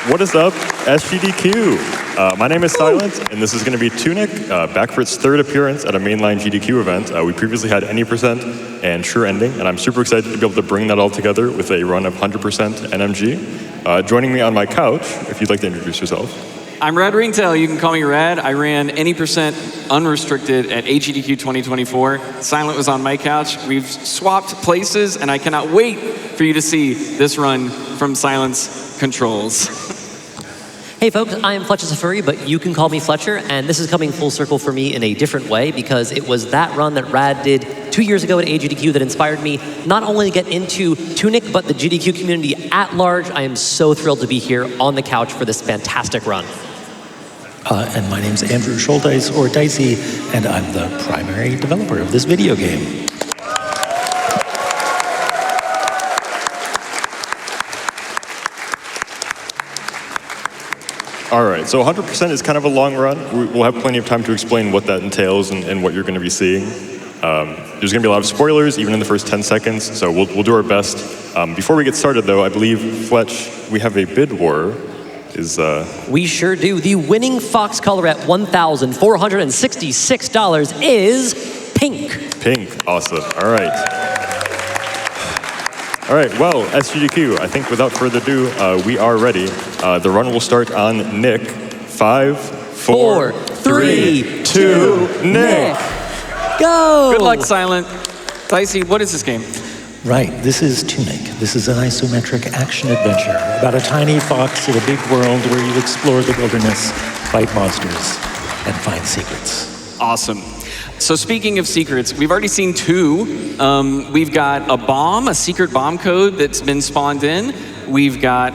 What is up, SGDQ? My name is Silent, and this is going to be TUNIC, back for its third appearance at a mainline GDQ event. We previously had Any% and Sure Ending, and I'm super excited to be able to bring that all together with a run of 100% NMG. Joining me on my couch, if you'd like to introduce yourself. I'm RadRingtail. You can call me Rad. I ran Any% unrestricted at AGDQ 2024. Silent was on my couch. We've swapped places, and I cannot wait for you to see this run from Silent's controls. Hey folks, I am fletchisafurry, but you can call me Fletcher, and this is coming full circle for me in a different way because it was that run that Rad did 2 years ago at AGDQ that inspired me not only to get into TUNIC, but the GDQ community at large. I am so thrilled to be here on the couch for this fantastic run. And my name's Andrew Shouldice, or Dicey, and I'm the primary developer of this video game. All right, so 100% is kind of a long run. We'll have plenty of time to explain what that entails and what you're going to be seeing. There's going to be a lot of spoilers, even in the first 10 seconds, so we'll do our best. Before we get started, though, I believe, Fletch, we have a bid war. We sure do. The winning fox color at $1,466 is pink. Pink, awesome, all right. All right, well, SGDQ, I think without further ado, we are ready. The run will start on Nick. 5, 4, 3, 2, Nick. Go! Good luck, Silent. Dicey, what is this game? Right, this is TUNIC. This is an isometric action-adventure about a tiny fox in a big world where you explore the wilderness, fight monsters, and find secrets. Awesome. So speaking of secrets, we've already seen two. We've got a bomb, a secret bomb code that's been spawned in. We've got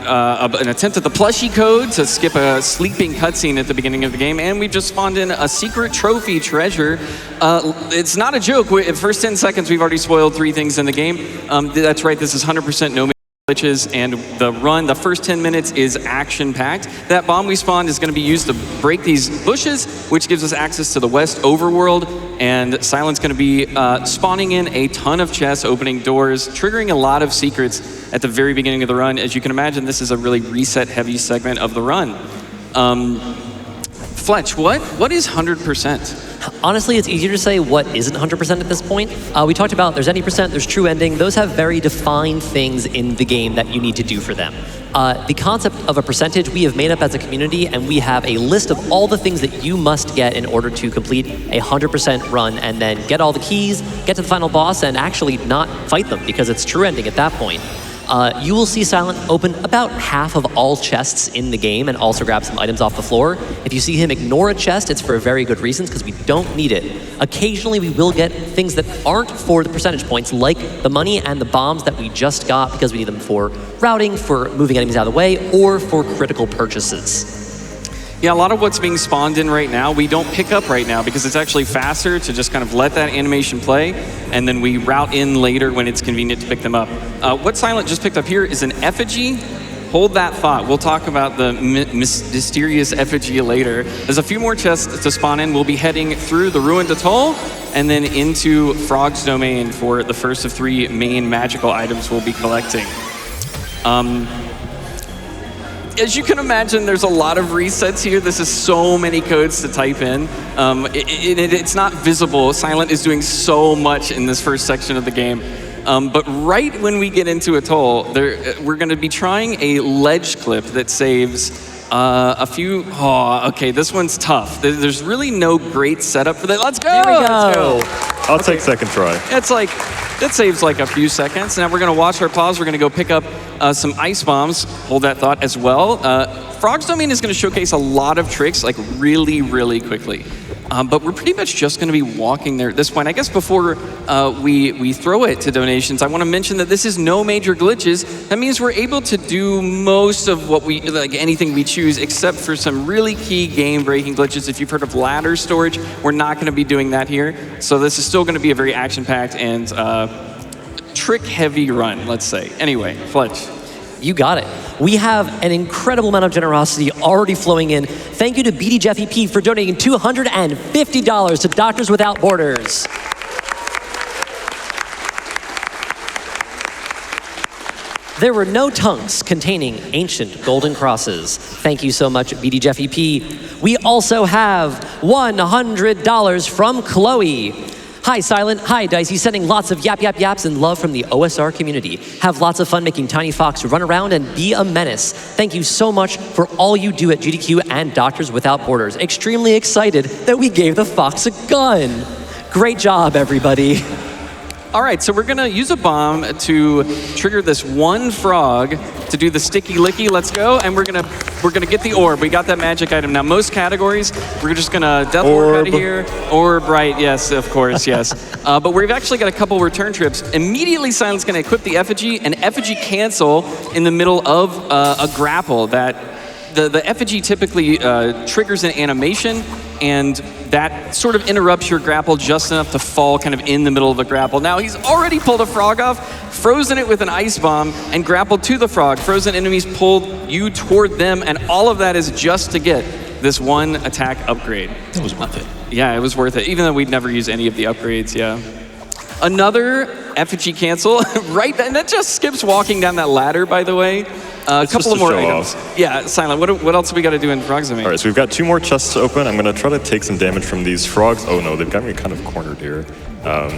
an attempt at the plushie code to skip a sleeping cutscene at the beginning of the game, and we've just spawned in a secret trophy treasure. It's not a joke. In the first 10 seconds, we've already spoiled 3 things in the game. That's right, this is 100% no glitches, and the run, the first 10 minutes is action-packed. That bomb we spawned is going to be used to break these bushes, which gives us access to the West Overworld, and Silent's going to be spawning in a ton of chests, opening doors, triggering a lot of secrets at the very beginning of the run. As you can imagine, this is a really reset-heavy segment of the run. Fletch, what is 100%? Honestly, it's easier to say what isn't 100% at this point. We talked about there's Any%, there's True Ending. Those have very defined things in the game that you need to do for them. The concept of a percentage we have made up as a community, and we have a list of all the things that you must get in order to complete a 100% run and then get all the keys, get to the final boss, and actually not fight them because it's True Ending at that point. You will see Silent open about half of all chests in the game and also grab some items off the floor. If you see him ignore a chest, it's for very good reasons because we don't need it. Occasionally we will get things that aren't for the percentage points, like the money and the bombs that we just got because we need them for routing, for moving enemies out of the way, or for critical purchases. Yeah, a lot of what's being spawned in right now, we don't pick up right now because it's actually faster to just kind of let that animation play, and then we route in later when it's convenient to pick them up. What Silent just picked up here is an effigy. Hold that thought. We'll talk about the mysterious effigy later. There's a few more chests to spawn in. We'll be heading through the ruined atoll and then into Frog's domain for the first of 3 main magical items we'll be collecting. As you can imagine, there's a lot of resets here. This is so many codes to type in. It's not visible. Silent is doing so much in this first section of the game. But right when we get into Atoll, we're going to be trying a ledge clip that saves a few... Oh, okay, this one's tough. There's really no great setup for that. Let's go! There we go. Let's go. I'll take second try. It's like, that saves like a few seconds. Now we're going to watch our pause. We're going to go pick up some ice bombs. Hold that thought as well. Frog's Domain is going to showcase a lot of tricks like really, really quickly. But we're pretty much just going to be walking there at this point. I guess before we throw it to donations, I want to mention that this is no major glitches. That means we're able to do most of what anything we choose, except for some really key game-breaking glitches. If you've heard of ladder storage, we're not going to be doing that here. So this is still going to be a very action-packed and trick-heavy run, let's say. Anyway, Fletch. You got it. We have an incredible amount of generosity already flowing in. Thank you to BDJeffEP for donating $250 to Doctors Without Borders. There were no tunks containing ancient golden crosses. Thank you so much, BD Jeff EP. We also have $100 from Chloe. Hi, Silent. Hi, Dicey. Sending lots of yaps and love from the OSR community. Have lots of fun making Tiny Fox run around and be a menace. Thank you so much for all you do at GDQ and Doctors Without Borders. Extremely excited that we gave the fox a gun. Great job, everybody. All right, so we're gonna use a bomb to trigger this one frog to do the sticky licky. Let's go, and we're gonna get the orb. We got that magic item. Now, most categories, we're just gonna death orb out of here. Orb, right? Yes, of course, yes. But we've actually got a couple return trips. Immediately, Silent's gonna equip the effigy, and effigy cancel in the middle of a grapple. That the effigy typically triggers an animation, and that sort of interrupts your grapple just enough to fall kind of in the middle of the grapple. Now, he's already pulled a frog off, frozen it with an ice bomb, and grappled to the frog. Frozen enemies pulled you toward them, and all of that is just to get this one attack upgrade. It was worth it. Yeah, it was worth it, even though we'd never use any of the upgrades, yeah. Another effigy cancel, right? And that just skips walking down that ladder, by the way. A couple of more items. Yeah, Silent, what else do we got to do in Frogzimate? All right, so we've got 2 more chests to open. I'm going to try to take some damage from these frogs. Oh no, they've got me kind of cornered here. I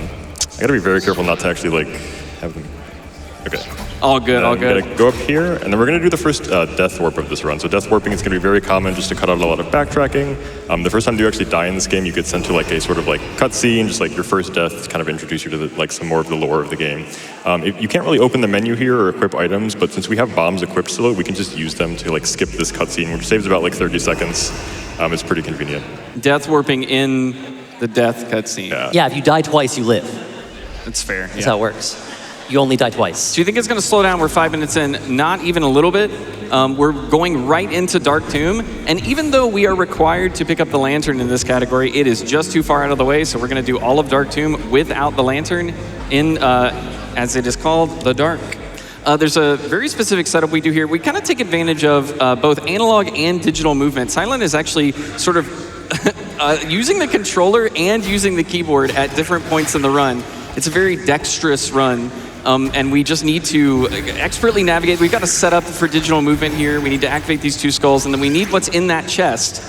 got to be very careful not to actually like have them. Okay. All good, all good. I'm going to go up here, and then we're going to do the first death warp of this run. So death warping is going to be very common just to cut out a lot of backtracking. The first time you actually die in this game, you get sent to like a sort of like cutscene, just like your first death to kind of introduce you to like some more of the lore of the game. You can't really open the menu here or equip items, but since we have bombs equipped still, we can just use them to like skip this cutscene, which saves about like 30 seconds. It's pretty convenient. Death warping in the death cutscene. Yeah, if you die twice, you live. That's fair. That's how it works. You only die twice. Do you think it's going to slow down? We're 5 minutes in, not even a little bit. We're going right into Dark Tomb, and even though we are required to pick up the lantern in this category, it is just too far out of the way, so we're going to do all of Dark Tomb without the lantern in, as it is called, the Dark. There's a very specific setup we do here. We kind of take advantage of both analog and digital movement. Silent is actually sort of using the controller and using the keyboard at different points in the run. It's a very dexterous run. And we just need to expertly navigate. We've got a setup for digital movement here. We need to activate these 2 skulls, and then we need what's in that chest.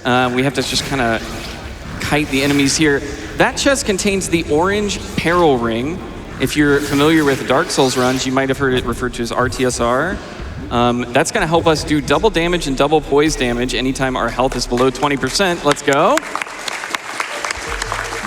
We have to just kind of kite the enemies here. That chest contains the orange peril ring. If you're familiar with Dark Souls runs, you might have heard it referred to as RTSR. That's going to help us do double damage and double poise damage anytime our health is below 20%. Let's go.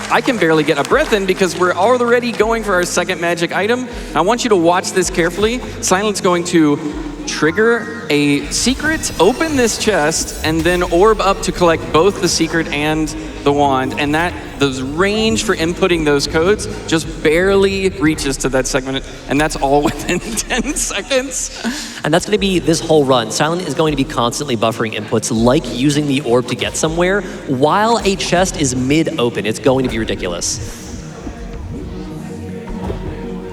I can barely get a breath in because we're already going for our second magic item. I want you to watch this carefully. Silent's going to trigger a secret, open this chest, and then orb up to collect both the secret and the wand. And the range for inputting those codes just barely reaches to that segment, and that's all within 10 seconds. And that's going to be this whole run. Silent is going to be constantly buffering inputs, like using the orb to get somewhere, while a chest is mid-open. It's going to be ridiculous.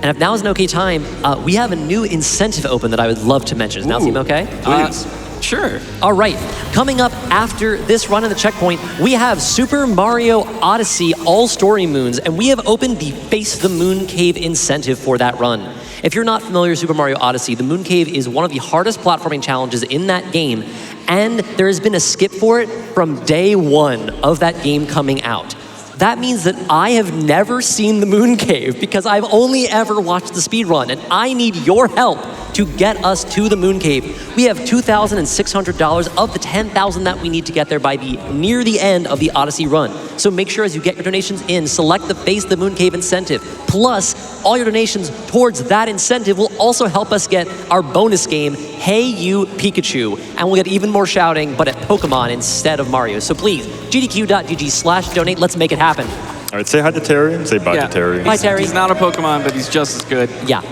And if now is an okay time, we have a new incentive open that I would love to mention. Does now seem okay? Please. Sure. All right. Coming up after this run in the checkpoint, we have Super Mario Odyssey All Story Moons, and we have opened the Face the Moon Cave incentive for that run. If you're not familiar with Super Mario Odyssey, the Moon Cave is one of the hardest platforming challenges in that game, and there has been a skip for it from day 1 of that game coming out. That means that I have never seen the Moon Cave because I've only ever watched the speedrun, and I need your help to get us to the Moon Cave. We have $2,600 of the $10,000 that we need to get there by near the end of the Odyssey run. So make sure as you get your donations in, select the Face the Moon Cave incentive. Plus, all your donations towards that incentive will also help us get our bonus game, Hey You Pikachu, and we'll get even more shouting, but at Pokemon instead of Mario. So please, gdq.gg/donate. Let's make it happen. All right, say hi to Terry and say bye to Terry. Bye, Terry. He's not a Pokemon, but he's just as good. Yeah.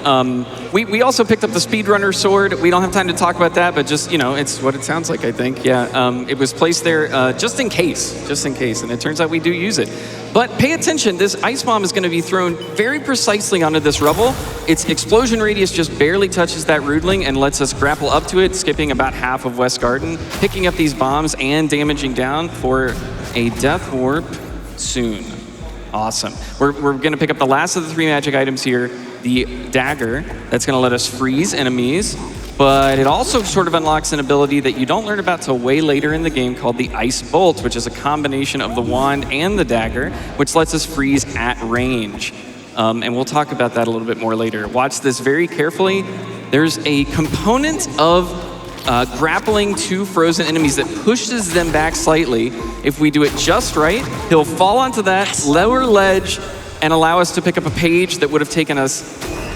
We also picked up the Speedrunner sword. We don't have time to talk about that, but just, it's what it sounds like, I think. Yeah, it was placed there just in case, and it turns out we do use it. But pay attention, this ice bomb is going to be thrown very precisely onto this rubble. Its explosion radius just barely touches that rootling and lets us grapple up to it, skipping about half of West Garden, picking up these bombs and damaging down for a death warp soon. Awesome. We're going to pick up the last of the 3 magic items here. the dagger that's going to let us freeze enemies, but it also sort of unlocks an ability that you don't learn about till way later in the game called the Ice Bolt, which is a combination of the wand and the dagger, which lets us freeze at range. And we'll talk about that a little bit more later. Watch this very carefully. There's a component of grappling two frozen enemies that pushes them back slightly. If we do it just right, he'll fall onto that lower ledge and allow us to pick up a page that would have taken us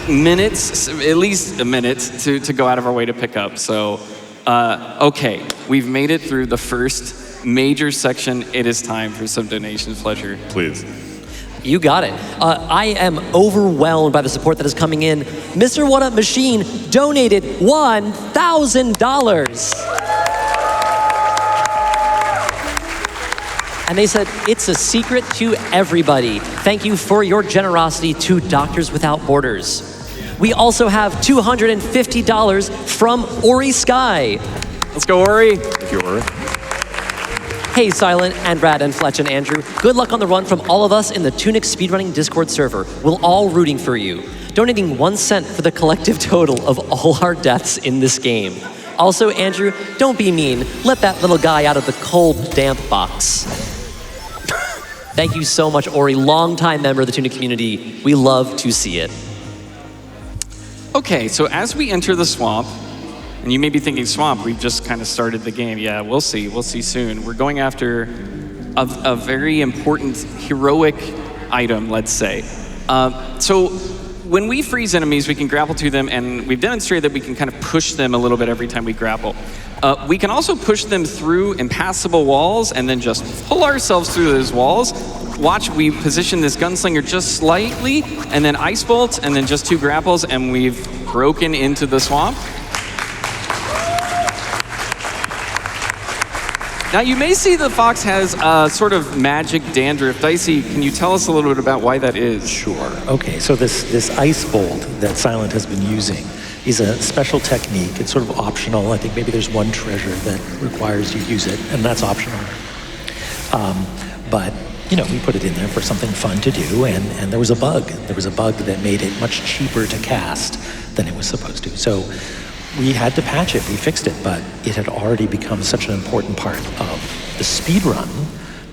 minutes, at least a minute, to go out of our way to pick up. So, okay, we've made it through the first major section. It is time for some donations, Fletcher. Please. You got it. I am overwhelmed by the support that is coming in. Mr. What Up Machine donated $1,000. And they said, it's a secret to everybody. Thank you for your generosity to Doctors Without Borders. We also have $250 from Ori Sky. Let's go, Ori. Thank you, Ori. Hey, Silent and Brad and Fletch and Andrew. Good luck on the run from all of us in the TUNIC speedrunning Discord server. We're all rooting for you. Donating 1 cent for the collective total of all our deaths in this game. Also, Andrew, don't be mean. Let that little guy out of the cold, damp box. Thank you so much, Ori, longtime member of the TUNIC community. We love to see it. Okay, so as we enter the swamp, and you may be thinking, swamp, we've just kind of started the game. Yeah, we'll see soon. We're going after a very important, heroic item, let's say. So when we freeze enemies, we can grapple to them, and we've demonstrated that we can kind of push them a little bit every time we grapple. We can also push them through impassable walls and then just pull ourselves through those walls. Watch, we position this gunslinger just slightly, and then ice bolt, and then just 2 grapples, and we've broken into the swamp. Now, you may see the fox has sort of magic dandruff. Dicey, can you tell us a little bit about why that is? Sure. Okay, so this ice bolt that Silent has been using is a special technique. It's sort of optional. I think maybe there's one treasure that requires you use it, and that's optional. But, you know, we put it in there for something fun to do, and there was a bug. There was a bug that made it much cheaper to cast than it was supposed to. So we had to patch it, we fixed it, but it had already become such an important part of the speedrun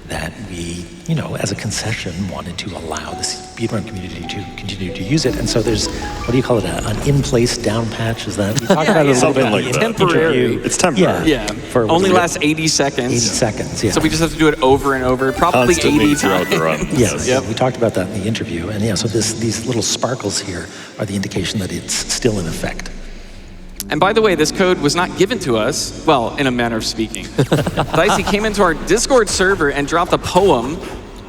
that we, you know, as a concession, wanted to allow the speedrun community to continue to use it. And so there's, what do you call it, an in-place down patch? Is that? We talked about it a little bit like in that. the Temporary. interview. It's temporary. Yeah, For, only lasts 80 seconds. 80 seconds, yeah. So we just have to do it over and over, probably Constantly 80 throughout times. the run. Yes, Yep. we talked about that in the interview. And yeah, so these little sparkles here are the indication that it's still in effect. And by the way, this code was not given to us, well, in a manner of speaking. Dicey came into our Discord server and dropped a poem,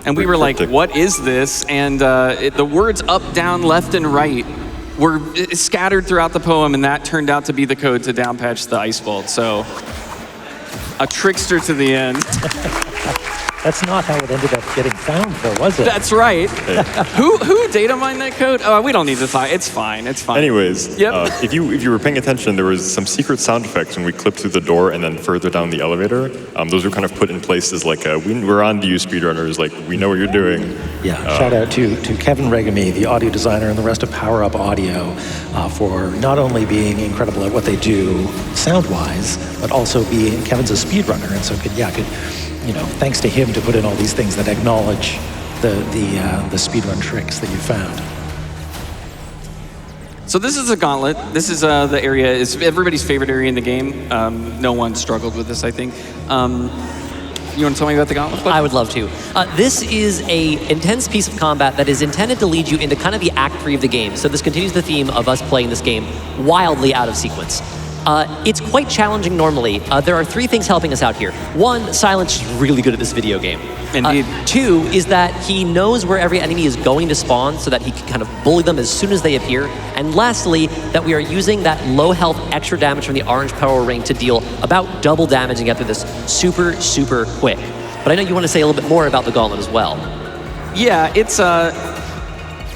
and we were like, what is this? And the words up, down, left, and right were scattered throughout the poem, and that turned out to be the code to downpatch the ice bolt. So, a trickster to the end. That's not how it ended up getting found, though, was it? That's right. Who data mined that code? Oh, we don't need to talk. It's fine. It's fine. Anyways, Yep. if you were paying attention, there was some secret sound effects when we clipped through the door and then further down the elevator. Those were kind of put in place as like, we're on to you speedrunners, like we know what you're doing. Yeah, shout out to Kevin Regamy, the audio designer, and the rest of Power Up Audio for not only being incredible at what they do sound-wise, but also Kevin's a speedrunner, and so could you know, thanks to him to put in all these things that acknowledge the speedrun tricks that you found. So this is a gauntlet. This is the area, is everybody's favorite area in the game. No one struggled with this, I think. You want to tell me about the gauntlet? I would love to. This is a intense piece of combat that is intended to lead you into kind of the act 3 of the game. So this continues the theme of us playing this game wildly out of sequence. It's quite challenging normally. There are 3 things helping us out here. 1, Silence is really good at this video game. Indeed. 2 is that he knows where every enemy is going to spawn so that he can kind of bully them as soon as they appear. And lastly, that we are using that low health extra damage from the orange power ring to deal about double damage and get through this super, super quick. But I know you want to say a little bit more about the gauntlet as well. Yeah,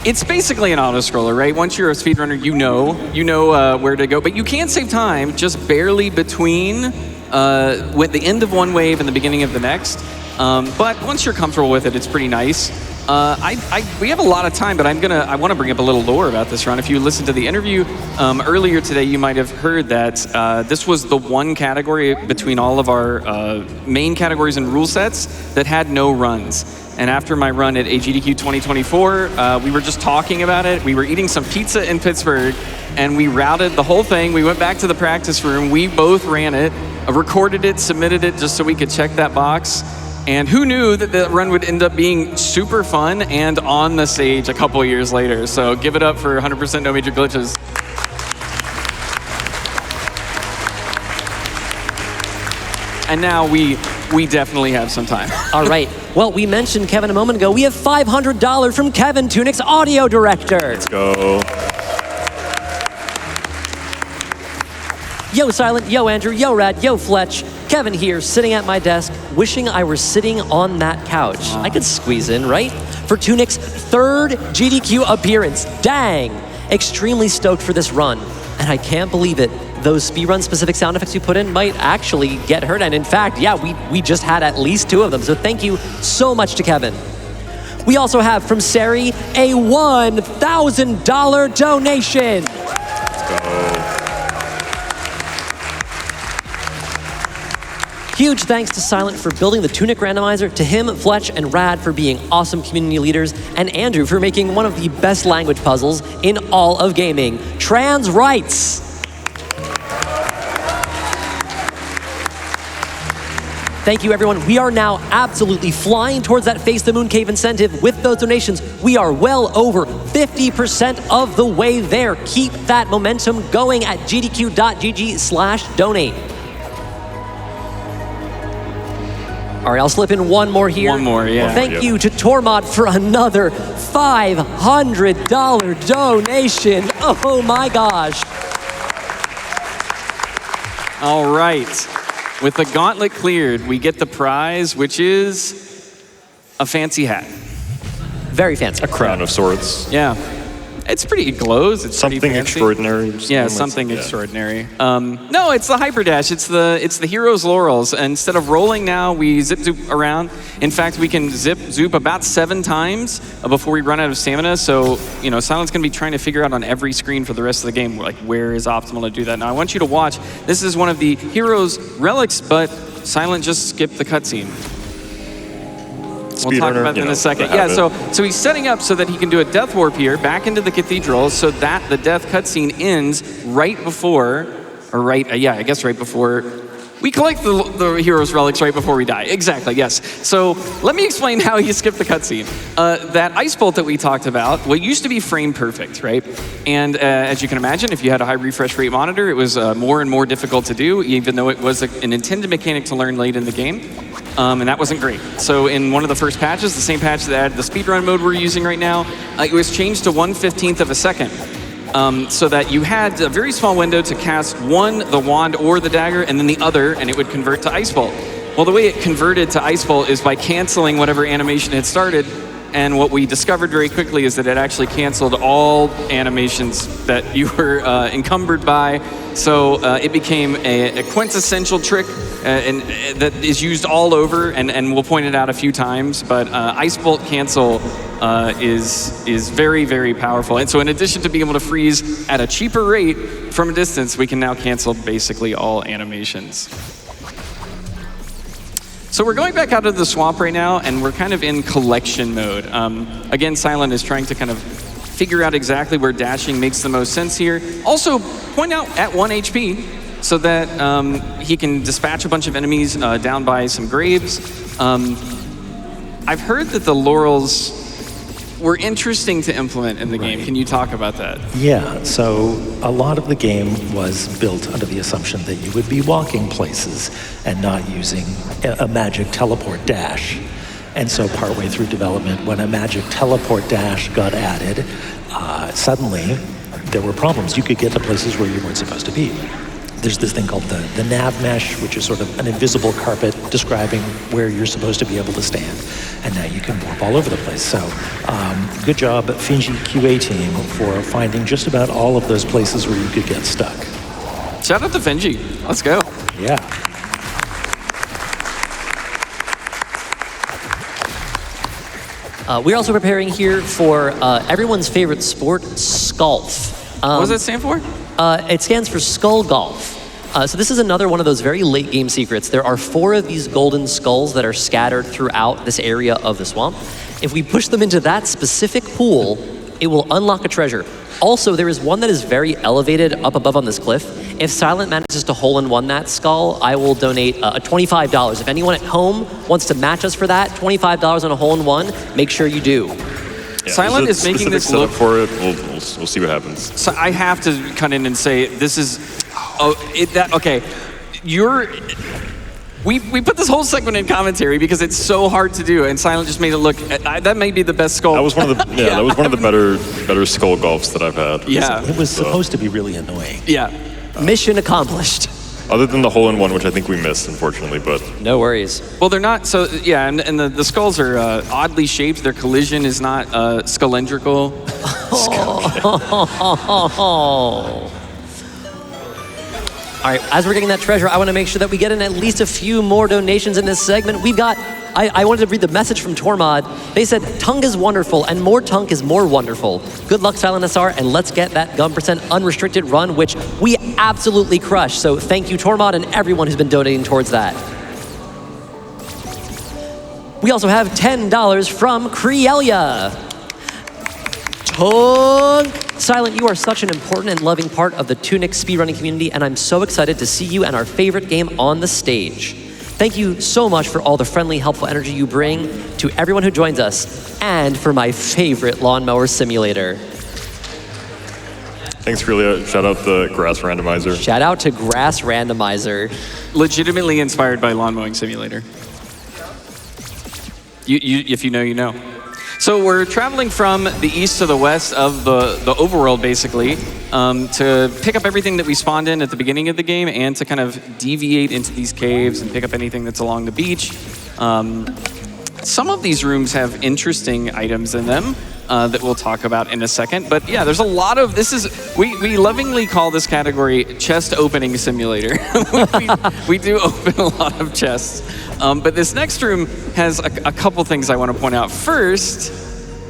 it's basically an auto-scroller, right? Once you're a speedrunner, you know where to go. But you can save time just barely between with the end of one wave and the beginning of the next. But once you're comfortable with it, it's pretty nice. We have a lot of time, but I want to bring up a little lore about this run. If you listened to the interview earlier today, you might have heard that this was the one category between all of our main categories and rule sets that had no runs. And after my run at AGDQ 2024, we were just talking about it. We were eating some pizza in Pittsburgh, and we routed the whole thing. We went back to the practice room. We both ran it, recorded it, submitted it just so we could check that box. And who knew that the run would end up being super fun and on the stage a couple years later. So give it up for 100% no major glitches. And now we definitely have some time. All right. Well, we mentioned Kevin a moment ago. We have $500 from Kevin, TUNIC's audio director. Let's go. Yo, Silent. Yo, Andrew. Yo, Rad. Yo, Fletch. Kevin here, sitting at my desk, wishing I were sitting on that couch. I could squeeze in, right? For TUNIC's third GDQ appearance. Dang! Extremely stoked for this run. And I can't believe it. Those speedrun specific sound effects you put in might actually get heard. And in fact, yeah, we just had at least 2 of them. So thank you so much to Kevin. We also have from Sari a $1,000 donation. Let's go. Huge thanks to Silent for building the TUNIC randomizer, to him, Fletch, and Rad for being awesome community leaders, and Andrew for making one of the best language puzzles in all of gaming, trans rights. Thank you, everyone. We are now absolutely flying towards that Face the Moon Cave incentive with those donations. We are well over 50% of the way there. Keep that momentum going at gdq.gg/donate. All right, I'll slip in one more here. One more, yeah. Thank you to Tormod for another $500 donation. Oh my gosh. All right. With the gauntlet cleared, we get the prize, which is a fancy hat. Very fancy. A crown of sorts. Yeah. It's pretty, it glows. It's Something pretty fancy. extraordinary. Yeah, something extraordinary. No, it's the hyper dash. It's the hero's laurels. And instead of rolling now, we zip zoop around. In fact, we can zip zoop about 7 times before we run out of stamina. So, you know, Silent's gonna be trying to figure out on every screen for the rest of the game, like where is optimal to do that. Now, I want you to watch. This is one of the hero's relics, but Silent just skipped the cutscene. We'll talk about that in a second. Yeah, so he's setting up so that he can do a death warp here back into the cathedral so that the death cutscene ends right before, or right, I guess right before, we collect the hero's relics right before we die. Exactly, yes. So let me explain how he skipped the cutscene. That ice bolt that we talked about, well, it used to be frame perfect, right? And as you can imagine, if you had a high refresh rate monitor, it was more and more difficult to do, even though it was an intended mechanic to learn late in the game. And that wasn't great. So in one of the first patches, the same patch that added the speedrun mode we're using right now, it was changed to 1/15 of a second. So that you had a very small window to cast one, the wand or the dagger, and then the other, and it would convert to Ice Bolt. Well, the way it converted to Ice Bolt is by canceling whatever animation had started, and what we discovered very quickly is that it actually canceled all animations that you were encumbered by. So it became a quintessential trick and that is used all over, and we'll point it out a few times, but Ice Bolt cancel is very, very powerful. And so in addition to being able to freeze at a cheaper rate from a distance, we can now cancel basically all animations. So we're going back out of the swamp right now, and we're kind of in collection mode. Again, Silent is trying to kind of figure out exactly where dashing makes the most sense here. Also, point out at 1 HP, so that he can dispatch a bunch of enemies down by some graves. I've heard that the laurels were interesting to implement in the game. Can you talk about that? Yeah, so a lot of the game was built under the assumption that you would be walking places and not using a magic teleport dash. And so partway through development, when a magic teleport dash got added, suddenly there were problems. You could get to places where you weren't supposed to be. There's this thing called the nav mesh, which is sort of an invisible carpet describing where you're supposed to be able to stand. And now you can warp all over the place. So good job, Finji QA team, for finding just about all of those places where you could get stuck. Shout out to Finji. Let's go. Yeah. We're also preparing here for everyone's favorite sport, Skulf. What does that stand for? It stands for Skull Golf. So this is another one of those very late game secrets. There are 4 of these golden skulls that are scattered throughout this area of the swamp. If we push them into that specific pool, it will unlock a treasure. Also, there is one that is very elevated up above on this cliff. If Silent manages to hole-in-one that skull, I will donate $25. If anyone at home wants to match us for that, $25 on a hole-in-one, make sure you do. Yeah, Silent is making this look for it. We'll see what happens. So I have to cut in and say this is, okay. We put this whole segment in commentary because it's so hard to do, and Silent just made it look. That may be the best skull. That was one of the that was one of the better skull golfs that I've had. Yeah, It was supposed to be really annoying. yeah. Mission accomplished. Other than the hole-in-one, which I think we missed, unfortunately, but No worries. Well, they're not. So yeah, and the skulls are oddly shaped. Their collision is not cylindrical. All right, as we're getting that treasure, I want to make sure that we get in at least a few more donations in this segment. We've got, I wanted to read the message from Tormod. They said, Tunk is wonderful, and more Tunk is more wonderful. Good luck, SilentSR, and let's get that gun percent unrestricted run, which we absolutely crushed. So thank you, Tormod, and everyone who's been donating towards that. We also have $10 from Creelia. Tunk! Silent, you are such an important and loving part of the TUNIC speedrunning community, and I'm so excited to see you and our favorite game on the stage. Thank you so much for all the friendly, helpful energy you bring to everyone who joins us, and for my favorite lawnmower simulator. thanks, Freelia. Shout out the grass randomizer. Shout out to Grass Randomizer. Legitimately inspired by Lawn Mowing Simulator. If you know, you know. So we're traveling from the east to the west of the overworld, basically, to pick up everything that we spawned in at the beginning of the game and to kind of deviate into these caves and pick up anything that's along the beach. Some of these rooms have interesting items in them that we'll talk about in a second. But yeah, there's a lot of, we lovingly call this category chest opening simulator. we do open a lot of chests. But this next room has a couple things I want to point out. First,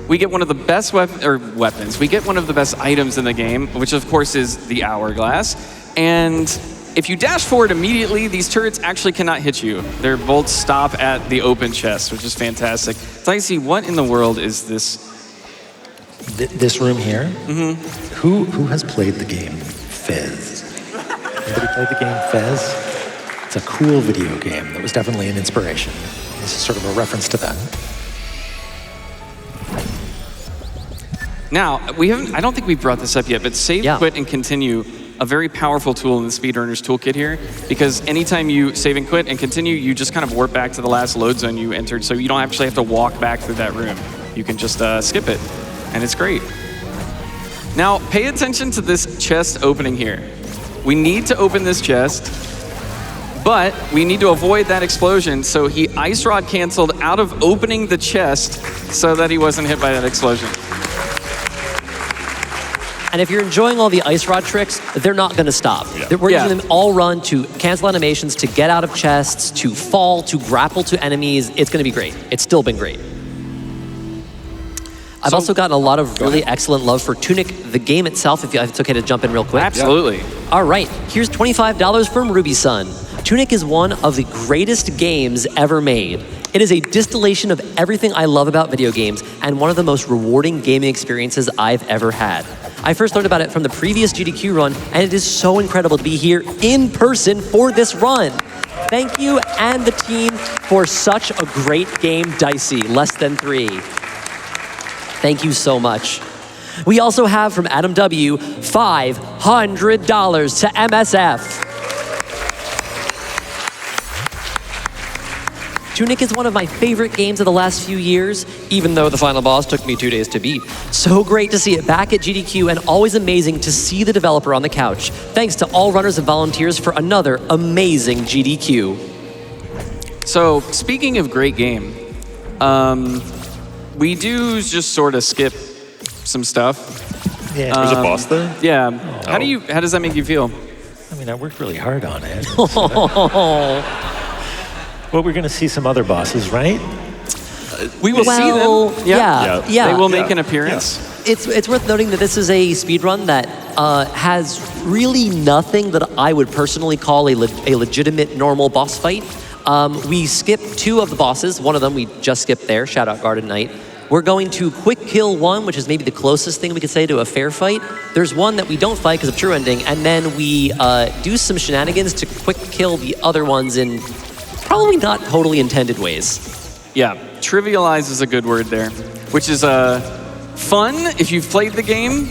we get one of the best weapons. We get one of the best items in the game, which of course is the hourglass. And if you dash forward immediately, these turrets actually cannot hit you. Their bolts stop at the open chest, which is fantastic. Dicey, what in the world is this? This room here? Mm-hmm. Who has played the game Fez? Anybody played the game Fez? It's a cool video game that was definitely an inspiration. This is sort of a reference to that. Now, I don't think we've brought this up yet, but save, quit, and continue, a very powerful tool in the speedrunner's toolkit here, because anytime you save and quit and continue, you just kind of warp back to the last load zone you entered, so you don't actually have to walk back through that room. You can just skip it, and it's great. Now, pay attention to this chest opening here. We need to open this chest, but we need to avoid that explosion, so he ice rod canceled out of opening the chest so that he wasn't hit by that explosion. And if you're enjoying all the ice rod tricks, they're not going to stop. Yeah. We're using them all run to cancel animations, to get out of chests, to fall, to grapple to enemies. It's going to be great. It's still been great. I've also gotten a lot of really excellent love for TUNIC, the game itself, if it's okay to jump in real quick. Absolutely. All right, here's $25 from Ruby Sun. TUNIC is one of the greatest games ever made. It is a distillation of everything I love about video games and one of the most rewarding gaming experiences I've ever had. I first learned about it from the previous GDQ run, and it is so incredible to be here in person for this run. Thank you and the team for such a great game, Dicey, less than 3. Thank you so much. We also have from Adam W, $500 to MSF. TUNIC is one of my favorite games of the last few years, even though the final boss took me 2 days to beat. So great to see it back at GDQ, and always amazing to see the developer on the couch. Thanks to all runners and volunteers for another amazing GDQ. So, speaking of great game, we do just sort of skip some stuff. Yeah. There's a boss there? Yeah. How does that make you feel? I mean, I worked really hard on it. Well, we're going to see some other bosses, right? We will see them. Yeah. They will make an appearance. It's worth noting that this is a speedrun that has really nothing that I would personally call a legitimate normal boss fight. We skipped 2 of the bosses. One of them we just skipped there. Shout out Garden Knight. We're going to quick kill 1, which is maybe the closest thing we could say to a fair fight. There's one that we don't fight because of true ending, and then we do some shenanigans to quick kill the other ones in probably not totally intended ways. Yeah, trivialize is a good word there, which is fun if you've played the game,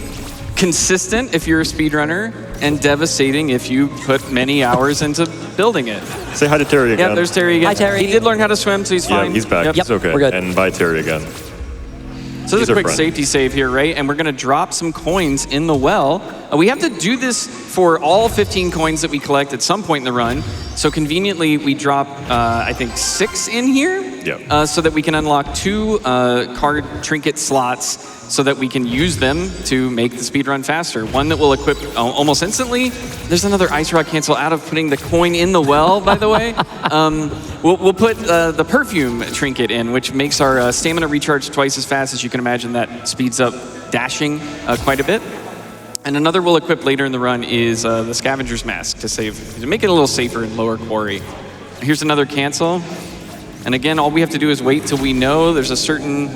consistent if you're a speedrunner, and devastating if you put many hours into building it. Say hi to Terry again. Yeah, there's Terry again. Hi, Terry. He did learn how to swim, so he's fine. Yeah, he's back. Yep. He's okay. we're good. And bye, Terry again. So there's He's a our quick friend. safety save here, right? And we're gonna drop some coins in the well. We have to do this for all 15 coins that we collect at some point in the run. So conveniently, we drop, I think, 6 in here. Yeah. So that we can unlock 2 card trinket slots so that we can use them to make the speedrun faster. One that will equip almost instantly. There's another ice rod cancel out of putting the coin in the well, by the way. We'll put the perfume trinket in, which makes our stamina recharge twice as fast. As you can imagine, that speeds up dashing quite a bit. And another we'll equip later in the run is the scavenger's mask to make it a little safer in lower quarry. Here's another cancel. And again, all we have to do is wait till we know there's a certain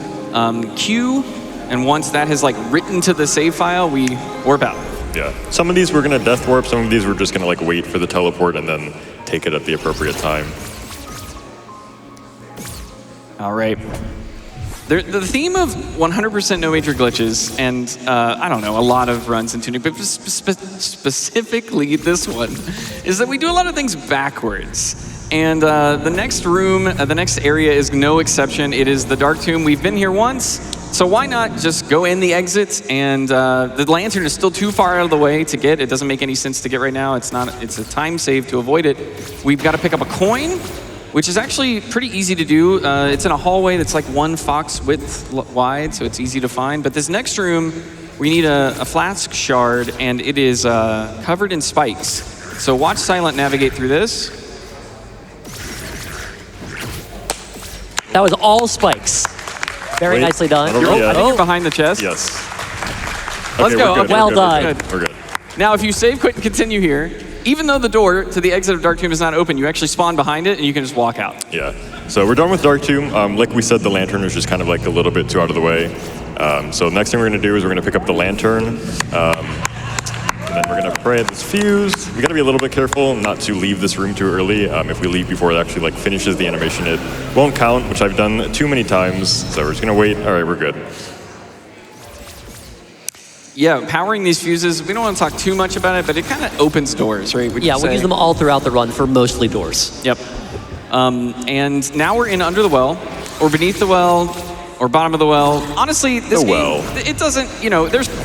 queue. And once that has like written to the save file, we warp out. Yeah. Some of these we're gonna death warp. Some of these we're just gonna like wait for the teleport and then take it at the appropriate time. All right. The theme of 100% no major glitches, and I don't know, a lot of runs in TUNIC, but specifically this one, is that we do a lot of things backwards. And the next room, the next area is no exception. It is the Dark Tomb. We've been here once, so why not just go in the exits? And the lantern is still too far out of the way to get. It doesn't make any sense to get right now. It's a time save to avoid it. We've got to pick up a coin, which is actually pretty easy to do. It's in a hallway that's like 1 fox width wide, so it's easy to find. But this next room, we need a flask shard, and it is covered in spikes. So watch Silent navigate through this. That was all spikes. Very Wait, nicely done. I don't know yet. I think you're behind the chest. Yes. Let's go. We're good, Well we're good, done. We're good. We're good. Now, if you save, quit, and continue here, even though the door to the exit of Dark Tomb is not open, you actually spawn behind it, and you can just walk out. Yeah. So we're done with Dark Tomb. Like we said, the lantern is just kind of like a little bit too out of the way. So next thing we're gonna do is we're gonna pick up the lantern. And then we're gonna pray at this fuse. We gotta be a little bit careful not to leave this room too early. If we leave before it actually like finishes the animation, it won't count, which I've done too many times. So we're just gonna wait. All right, we're good. Yeah, powering these fuses, we don't want to talk too much about it, but it kind of opens doors, right? Would you Yeah, we'll say? use them all throughout the run for mostly doors. Yep. And now we're in under the well, or beneath the well, or bottom of the well. Honestly, this The game, well. it doesn't,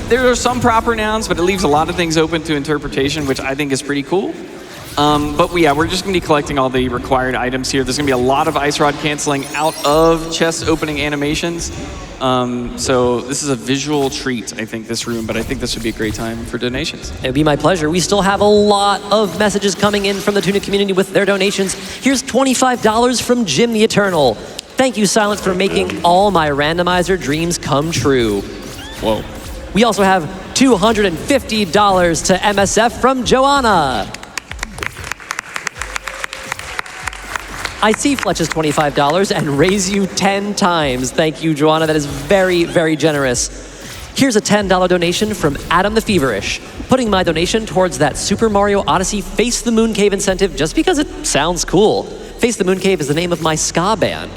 there are some proper nouns, but it leaves a lot of things open to interpretation, which I think is pretty cool. But we're just going to be collecting all the required items here. There's going to be a lot of ice rod canceling out of chest opening animations. So this is a visual treat, I think, this room, but I think this would be a great time for donations. It would be my pleasure. We still have a lot of messages coming in from the TUNIC community with their donations. Here's $25 from Jim the Eternal. Thank you, Silence, for making all my randomizer dreams come true. Whoa. We also have $250 to MSF from Joanna. I see Fletch's $25 and raise you 10 times. Thank you, Joanna. That is very, very generous. Here's a $10 donation from Adam the Feverish, putting my donation towards that Super Mario Odyssey Face the Moon Cave incentive just because it sounds cool. Face the Moon Cave is the name of my ska band.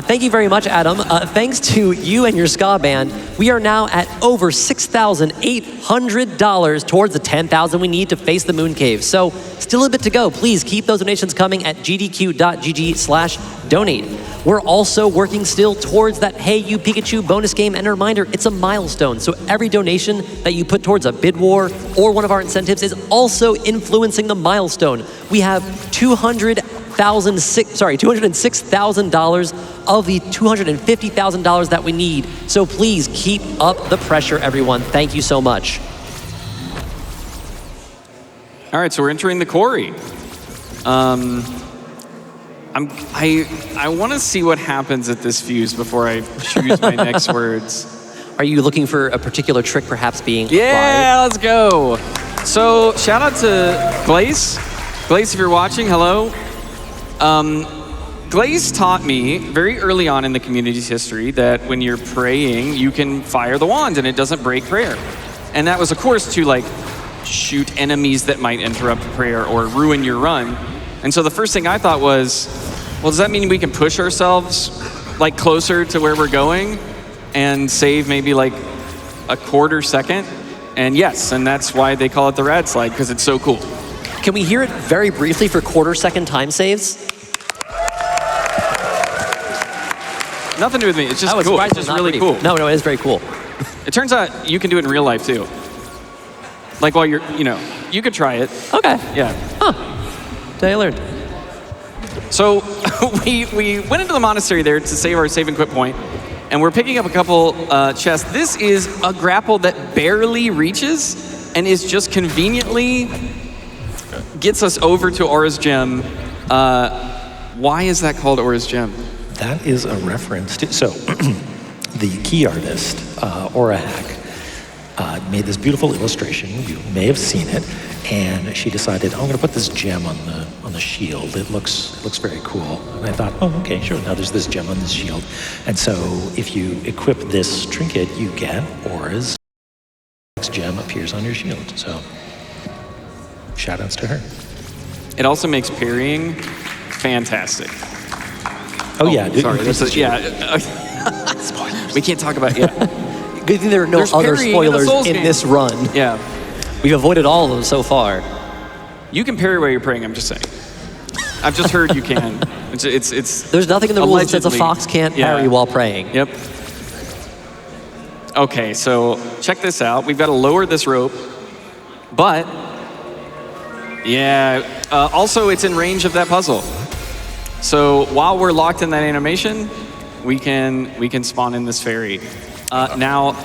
Thank you very much, Adam. Thanks to you and your ska band, we are now at over $6,800 towards the $10,000 we need to face the Moon Cave. So still a bit to go. Please keep those donations coming at gdq.gg/donate. We're also working still towards that Hey You Pikachu bonus game, and a reminder, it's a milestone. So every donation that you put towards a bid war or one of our incentives is also influencing the milestone. We have $206,000 of the $250,000 that we need. So please keep up the pressure, everyone. Thank you so much. All right, so we're entering the quarry. I want to see what happens at this fuse before I choose my next words. Are you looking for a particular trick perhaps being Yeah, let's go. So shout out to Glaze. Glaze, if you're watching, hello. Glaze taught me very early on in the community's history that when you're praying, you can fire the wand and it doesn't break prayer. And that was, of course, to like shoot enemies that might interrupt prayer or ruin your run. And so the first thing I thought was, well, does that mean we can push ourselves like closer to where we're going and save maybe like a quarter second? And yes, and that's why they call it the rad slide, because it's so cool. Can we hear it very briefly for quarter-second time saves? Nothing to do with me. It's just cool. surprisingly It's just not really pretty. cool. No, it is very cool. It turns out you can do it in real life too. Like while you're, you could try it. Okay. Yeah. Today I learned. So we went into the monastery there to save our save and quit point, and we're picking up a couple chests. This is a grapple that barely reaches and is just conveniently gets us over to Aura's Gem. Why is that called Aura's Gem? That is a reference to, so the key artist, Aura Hack, made this beautiful illustration. You may have seen it, and she decided, I'm going to put this gem on the shield. It looks very cool. And I thought, oh, okay, sure. Now there's this gem on this shield, and so if you equip this trinket, you get Aura's gem appears on your shield. So, shout outs to her. It also makes parrying fantastic. Oh yeah, Sorry, yeah. Spoilers. We can't talk about Good thing there are no There's other parrying in a spoilers Souls in game. this run. Yeah. We've avoided all of them so far. You can parry while you're praying. I'm just saying. I've just heard you can. It's There's nothing in the rules that says a allegedly. fox can't Yeah. parry while praying. Yep. Okay, so check this out. We've got to lower this rope, but yeah. Also, it's in range of that puzzle. So while we're locked in that animation, we can spawn in this fairy. Now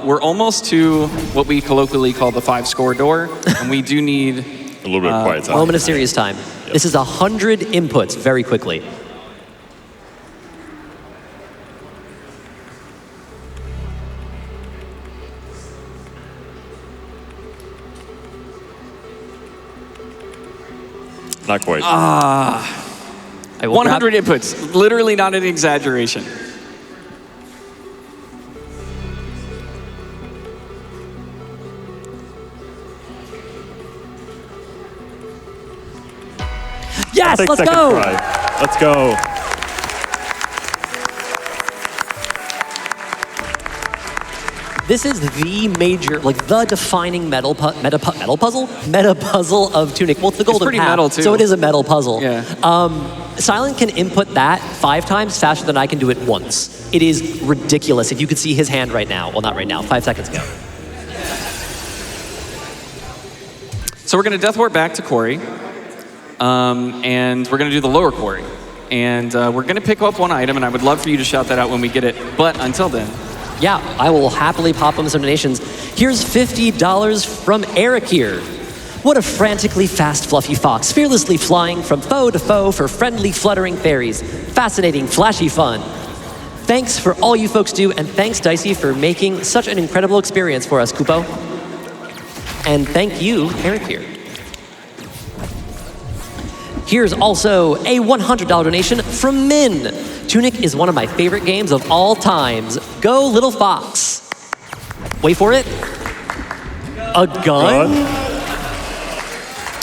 we're almost to what we colloquially call the 5-score door, and we do need A little bit of quiet time. Moment of serious time. This is 100 inputs very quickly. Not quite. I will 100 inputs. Literally not an exaggeration. Yes, Take let's second go. try. Let's go. This is the major, like the defining meta puzzle of Tunic. Well, it's the golden pretty path, metal, too. so it is a metal puzzle. Yeah. Silent can input that 5 times faster than I can do it once. It is ridiculous. If you could see his hand right now, well, not right now, 5 seconds ago. So we're going to death warp back to Quarry, and we're going to do the lower Quarry. And we're going to pick up one item, and I would love for you to shout that out when we get it. But until then, Yeah, I will happily pop him some donations. Here's $50 from Eric here. What a frantically fast fluffy fox, fearlessly flying from foe to foe for friendly fluttering fairies. Fascinating, flashy fun. Thanks for all you folks do, and thanks Dicey for making such an incredible experience for us, Kupo. And thank you, Eric here. Here's also a $100 donation from Min. Tunic is one of my favorite games of all times. Go, little fox. Wait for it. A gun?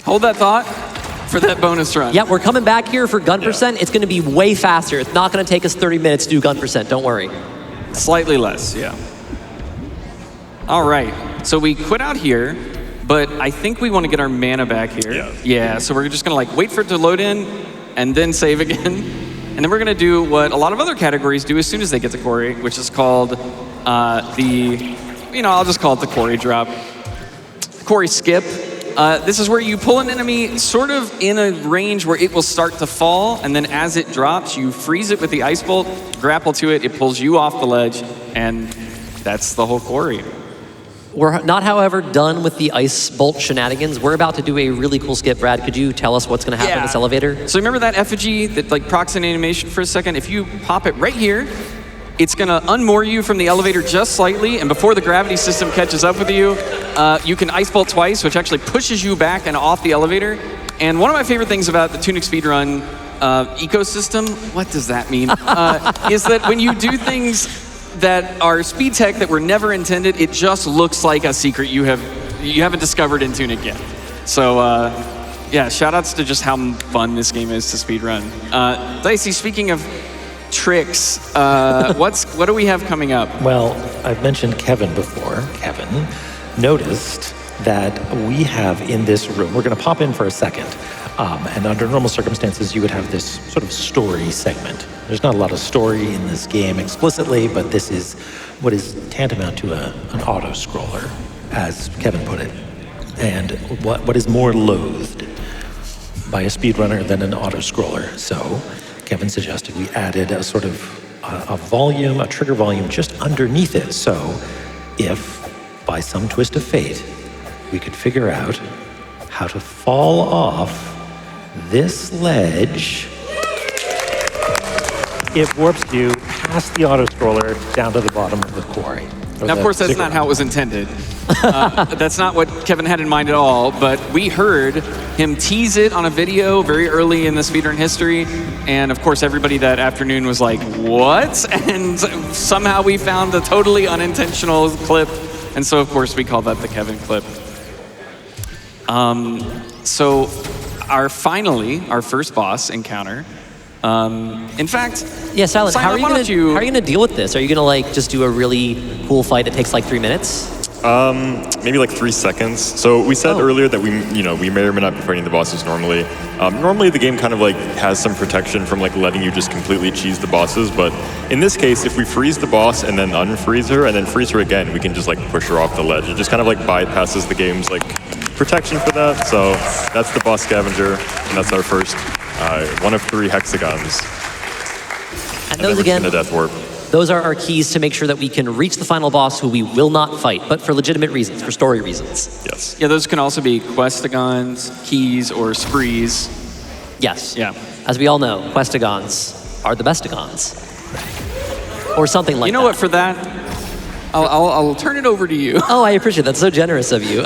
hold that thought for that bonus run. Yeah, we're coming back here for gun percent. It's going to be way faster. It's not going to take us 30 minutes to do gun percent. Don't worry. Slightly less, yeah. All right, so we quit out here, but I think we want to get our mana back here. Yeah, so we're just going to like wait for it to load in and then save again. And then we're going to do what a lot of other categories do as soon as they get to Quarry, which is called I'll just call it the Quarry drop. Quarry skip. This is where you pull an enemy sort of in a range where it will start to fall, and then as it drops, you freeze it with the ice bolt, grapple to it, it pulls you off the ledge, and that's the whole Quarry. We're not, however, done with the ice bolt shenanigans. We're about to do a really cool skip. Brad, could you tell us what's going to happen in this elevator? So remember that effigy that like procs an animation for a second? If you pop it right here, it's going to unmoor you from the elevator just slightly, and before the gravity system catches up with you, you can ice bolt twice, which actually pushes you back and off the elevator. And one of my favorite things about the TUNIC speedrun ecosystem, what does that mean? Is that when you do things that are speed tech that were never intended, it just looks like a secret you haven't discovered in TUNIC yet. So yeah, shout outs to just how fun this game is to speedrun. Dicey, speaking of tricks, what do we have coming up? Well, I've mentioned Kevin before. Kevin noticed that we have in this room, we're going to pop in for a second, and under normal circumstances, you would have this sort of story segment. There's not a lot of story in this game explicitly, but this is what is tantamount to an auto-scroller, as Kevin put it. And what is more loathed by a speedrunner than an auto-scroller? So Kevin suggested we added a sort of a volume, a trigger volume just underneath it. So if, by some twist of fate, we could figure out how to fall off this ledge, it warps you past the auto-scroller down to the bottom of the quarry. Now, of course, that's not how it was intended. That's not what Kevin had in mind at all, but we heard him tease it on a video very early in the speedrun history, and of course, everybody that afternoon was like, what? And somehow we found a totally unintentional clip, and so of course we call that the Kevin clip. So our first boss encounter. In fact, yeah, Silent, how are you why going to deal with this? Are you going to like just do a really cool fight that takes like 3 minutes? Maybe like 3 seconds. So we said earlier that we may or may not be fighting the bosses normally. Normally the game kind of like has some protection from like letting you just completely cheese the bosses, but in this case, if we freeze the boss and then unfreeze her and then freeze her again, we can just like push her off the ledge. It just kind of like bypasses the game's like protection for that. So that's the boss scavenger, and that's our first one of 3 hexagons. And those again, the death warp. Those are our keys to make sure that we can reach the final boss, who we will not fight, but for legitimate reasons, for story reasons. Yes. Yeah, those can also be questagons, keys, or sprees. Yes. Yeah. As we all know, questagons are the bestagons. Or something like that. You know what, for that, I'll turn it over to you. Oh, I appreciate that. So generous of you.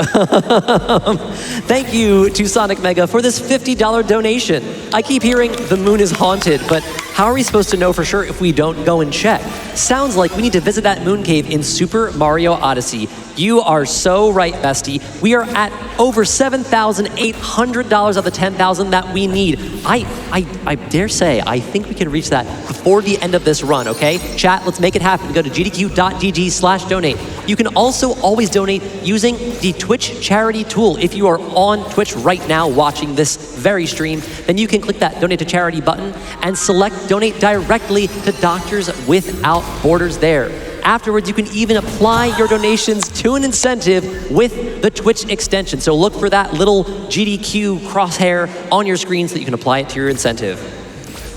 Thank you to Sonic Mega for this $50 donation. I keep hearing the moon is haunted, but how are we supposed to know for sure if we don't go and check? Sounds like we need to visit that moon cave in Super Mario Odyssey. You are so right, bestie. We are at over $7,800 of the $10,000 that we need. I dare say, I think we can reach that before the end of this run, okay? Chat, let's make it happen. Go to gdq.gg/donate. You can also always donate using the Twitch charity tool. If you are on Twitch right now watching this very stream, then you can click that donate to charity button and select donate directly to Doctors Without Borders there. Afterwards, you can even apply your donations to an incentive with the Twitch extension. So look for that little GDQ crosshair on your screen so that you can apply it to your incentive.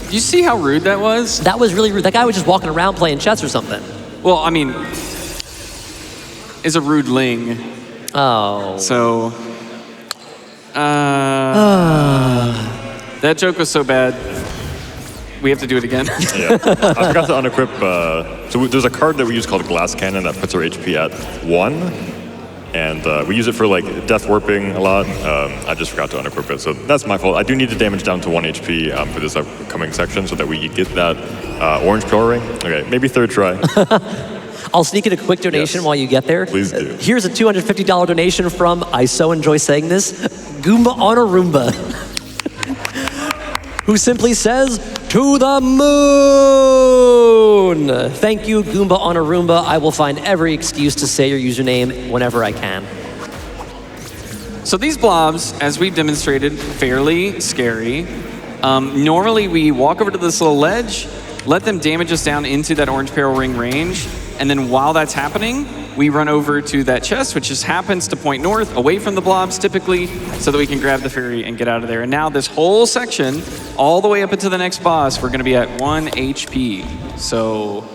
Do you see how rude that was? That was really rude. That guy was just walking around playing chess or something. Well, I mean, is a rude ling. Oh. So, that joke was so bad. We have to do it again. Yeah. I forgot to unequip. So there's a card that we use called Glass Cannon that puts our HP at 1. And we use it for like death warping a lot. I just forgot to unequip it. So that's my fault. I do need to damage down to 1 HP for this upcoming section so that we get that orange pill ring. Okay, maybe 3rd try. I'll sneak in a quick donation while you get there. Please do. Here's a $250 donation from, I so enjoy saying this, Goomba on a Roomba, who simply says, to the moon! Thank you, Goomba on a Roomba. I will find every excuse to say your username whenever I can. So these blobs, as we've demonstrated, fairly scary. Normally we walk over to this little ledge, let them damage us down into that orange peril ring range, and then while that's happening, we run over to that chest, which just happens to point north, away from the blobs typically, so that we can grab the fairy and get out of there. And now this whole section, all the way up into the next boss, we're gonna be at 1 HP. So